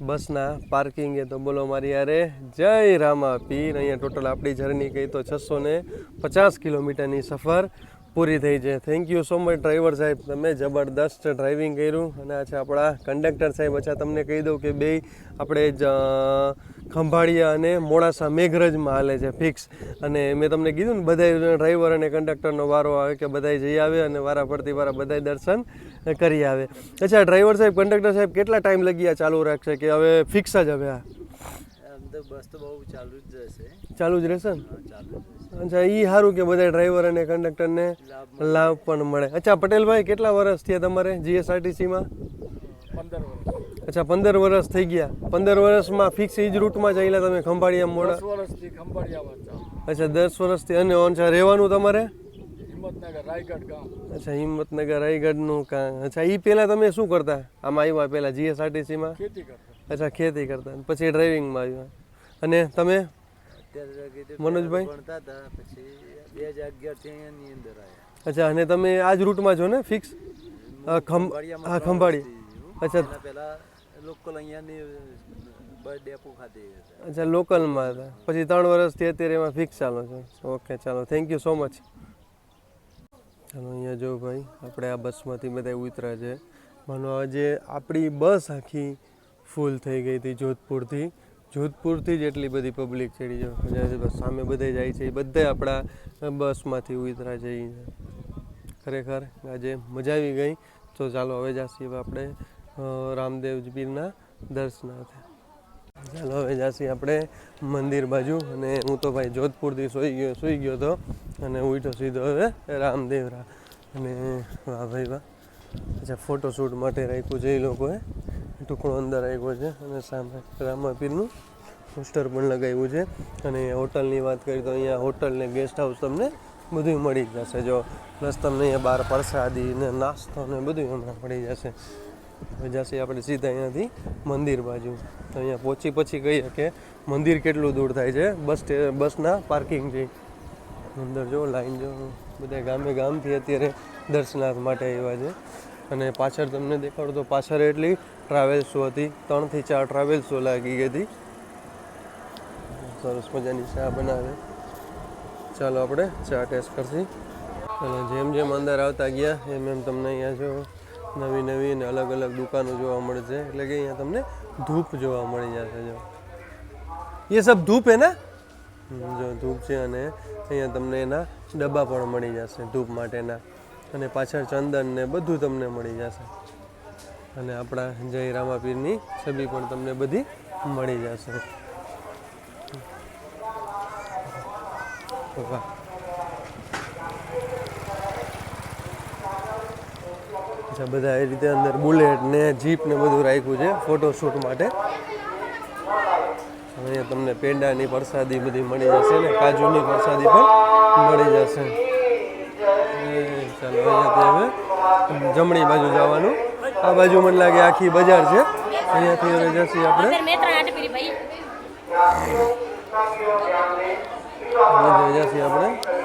[SPEAKER 1] બસના પાર્કિંગે. તો બોલો મારી યારે જય રામા પીર. અહીંયા ટોટલ આપણી જર્ની કહી તો 650 કિલોમીટરની સફર પૂરી થઈ છે. Thank you so much driver સાહેબ, તમે જબરદસ્ત ડ્રાઇવિંગ કર્યું. અને આ છે આપણા કંડક્ટર સાહેબ. અચ્છા, તમને કહી દઉં કે બે આપણે જ ખંભાળિયા અને મોડાસા મેઘરજમાં હાલે છે ફિક્સ. અને મેં તમને કીધું ને બધા ડ્રાઈવર અને કંડક્ટરનો વારો આવે કે બધા જઈ આવે અને વારા ફરતી વારા બધા દર્શન કરી આવે. અચ્છા ડ્રાઈવર સાહેબ, કંડક્ટર સાહેબ, કેટલા ટાઈમ લગી આ ચાલુ રાખશે કે હવે ફિક્સ જ હવે આ
[SPEAKER 5] બસ તો બહુ ચાલુ જ રહેશે.
[SPEAKER 1] ચાલુ જ રહેશે ને?
[SPEAKER 5] ચાલુ
[SPEAKER 1] અચ્છા, એ સારું કે બધા ડ્રાઈવર અને કંડક્ટરને લાભ પણ મળે. અચ્છા પટેલભાઈ, કેટલા વર્ષ થયા તમારે જીએસઆરટીસીમાં?
[SPEAKER 4] 15 વર્ષ.
[SPEAKER 1] અચ્છા 15 વર્ષ થઈ ગયા. 15 વર્ષમાં ફિક્સ એ જ રૂટમાં ચાલ્યા તમે ખંભાળિયા મોડા?
[SPEAKER 4] 10 વર્ષથી ખંભાળિયામાં ચાલુ.
[SPEAKER 1] અચ્છા 10 વર્ષથી. અને અચ્છા રહેવાનું તમારે?
[SPEAKER 4] હિંમતનગર રાયગઢ ગામ.
[SPEAKER 1] અચ્છા હિંમતનગર રાયગઢનું કામ. અચ્છા એ પહેલાં તમે શું કરતા આમાં આવ્યા પહેલાં જીએસઆરટીસીમાં?
[SPEAKER 4] ખેતી કરતા.
[SPEAKER 1] અચ્છા ખેતી કરતા, પછી ડ્રાઇવિંગમાં આવ્યા. અને તમે મનોજભાઈ?
[SPEAKER 5] ભણતા હતા, પછી 2011 થી અહીંયાની અંદર આવ્યા.
[SPEAKER 1] અચ્છા, અને તમે આ જ રૂટમાં છો ને ફિક્સ? હા ખંભાળી. અચ્છા
[SPEAKER 5] પહેલા લોકલ અહીંયાની બસ ડેપો ખાતે હતા.
[SPEAKER 1] અચ્છા લોકલમાં હતા, પછી 3 વર્ષથી અત્યારે એમાં ફિક્સ ચાલો છો. ઓકે ચાલો, થેન્ક યુ સો મચ. ચાલો અહીંયા જો ભાઈ, આપણે આ બસમાંથી બધા ઉતરા છે. માનો આજે આપણી બસ આખી ફૂલ થઈ ગઈ હતી જોધપુરથી જ એટલી બધી પબ્લિક ચડી જાય. બસ સામે બધા જાય છે, એ બધા આપણા બસમાંથી ઉતરા છે. ખરેખર આજે મજા આવી ગઈ. તો ચાલો હવે જાશી આપણે રામદેવ પીરના દર્શનાર્થે. ચાલો હવે જાશી આપણે મંદિર બાજુ. અને હું તો ભાઈ જોધપુરથી સૂઈ ગયો હતો અને ઉઠ્યો સીધો હવે રામદેવરા. અને વાહ ભાઈ વાહ. અચ્છા ફોટોશૂટ માટે રાખ્યું છે એ લોકોએ, ટુકડો અંદર રાખ્યો છે. અને સામે રામાપીરનું પોસ્ટર પણ લગાવ્યું છે. અને હોટલની વાત કરીએ તો અહીંયા હોટલ ને ગેસ્ટ હાઉસ તમને બધું મળી જશે. જો પ્લસ તમને અહીંયા બહાર પ્રસાદી ને નાસ્તો ને બધું હમણાં મળી જશે. હવે જશે આપણે સીધા અહીંયાથી મંદિર બાજુ. તો અહીંયા પહોંચી પછી કહીએ કે મંદિર કેટલું દૂર થાય છે. બસના પાર્કિંગ છે અંદર. જો લાઈન જો બધા ગામથી અત્યારે દર્શનાર્થ માટે આવ્યા છે. અને પાછળ તમને દેખાડું તો પાછળ એટલી ટ્રાવેલ્સો હતી, 3 થી 4 ટ્રાવેલ્સો લાગી ગઈ હતી. સરસ મજાની ચા બનાવે. ચાલો આપણે ચા ટેસ્ટ કરશી. અને જેમ અંદર આવતા ગયા એમ તમને અહીંયા જો નવી અને અલગ દુકાનો જોવા મળશે. એટલે કે અહીંયા તમને ધૂપ જોવા મળી જશે. જો એ સબ ધૂપ હે ને? જો ધૂપ છે. અને અહીંયા તમને એના ડબ્બા પણ મળી જશે ધૂપ માટેના. અને પાછળ ચંદન ને બધું તમને મળી જશે. અને આપણા જય રામાપીરની છબી પણ તમને બધી મળી જશે. વાહ. અચ્છા બધા એ રીતે અંદર બુલેટ ને જીપ ને બધું રાખ્યું છે ફોટોશૂટ માટે. અહીંયા તમને પેંડાની પ્રસાદી બધી મળી જશે ને કાજુની પ્રસાદી પણ મળી જશે. ચાલો અહીંયાથી હવે જમણી બાજુ જવાનું. આ બાજુ મને લાગે આખી બજાર છે. અહીંયાથી હવે જશે આપણે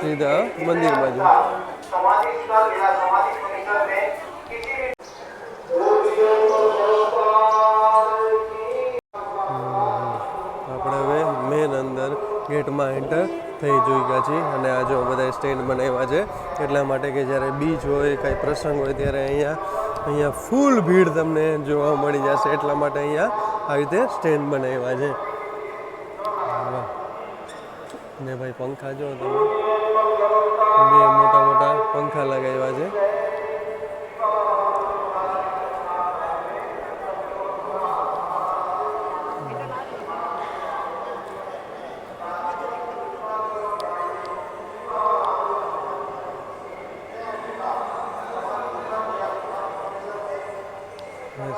[SPEAKER 1] સીધા મંદિર બાજુ. આપણે હવે મેન અંદર ગેટમાં એન્ટર થઈ જોઈ ગયા છીએ. અને આ જો બધા સ્ટેન્ડ બનાવ્યા છે એટલા માટે કે જ્યારે બીચ હોય કાંઈ પ્રસંગ હોય ત્યારે અહીંયા ફૂલ ભીડ તમને જોવા મળી જશે. એટલા માટે અહીંયા આવી રીતે સ્ટેન્ડ બનાવ્યા છે. ને ભાઈ પંખા જો તમે, 2 મોટા પંખા લગાવ્યા છે.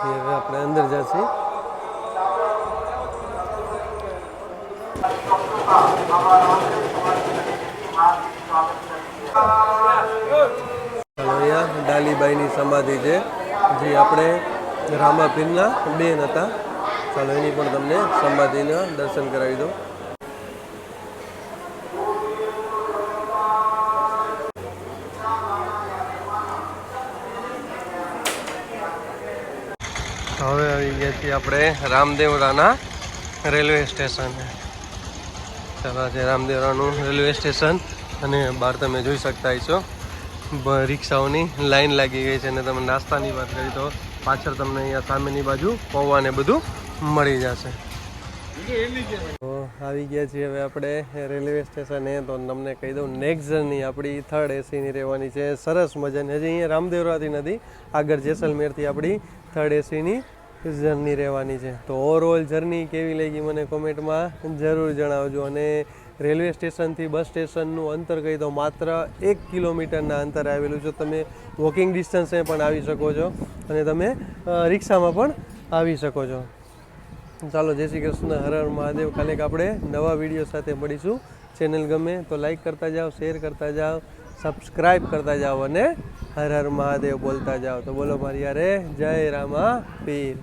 [SPEAKER 1] હવે આપણે અંદર જઈશું. અહીંયા ડાલીબાઈની સમાધિ છે જે આપણે રામાપીરના બેન હતા. ચાલો એની પણ તમને સમાધિના દર્શન કરાવી દો. હવે આવી ગયા છીએ આપણે રામદેવરાના રેલવે સ્ટેશન. ચાલો છે રામદેવરાનું રેલવે સ્ટેશન. અને બહાર તમે જોઈ શકતા છો રિક્ષાઓની લાઈન લાગી ગઈ છે અને તમે નાસ્તાની વાત કરી તો પાછળ તમને અહીંયા સામેની બાજુ પૌવા ને બધું મળી જશે. તો આવી ગયા છીએ હવે આપણે રેલવે સ્ટેશને. તો તમને કહી દઉં નેક્સ્ટ જર્ની આપણી 3rd એસીની રહેવાની છે, સરસ મજાની. હજી અહીંયા રામદેવરાથી નથી, આગળ જેસલમેરથી આપણી 3rd એસીની જર્ની રહેવાની છે. તો ઓવરઓલ જર્ની કેવી લાગી મને કોમેન્ટમાં જરૂર જણાવજો. અને રેલવે સ્ટેશનથી બસ સ્ટેશનનું અંતર કહી દો માત્ર 1 કિલોમીટરના અંતરે આવેલું છે. તમે વોકિંગ ડિસ્ટન્સે પણ આવી શકો છો અને તમે રિક્ષામાં પણ આવી શકો છો. ચાલો, જય શ્રી કૃષ્ણ, હર હર મહાદેવ. કાલે આપણે નવા વિડીયો સાથે મળીશું. ચેનલ ગમે તો લાઈક કરતા જાઓ, શેર કરતા જાઓ, સબસ્ક્રાઈબ કરતા જાઓ અને હર હર મહાદેવ બોલતા જાઓ. તો બોલો મારી યારે જય રામા પીર.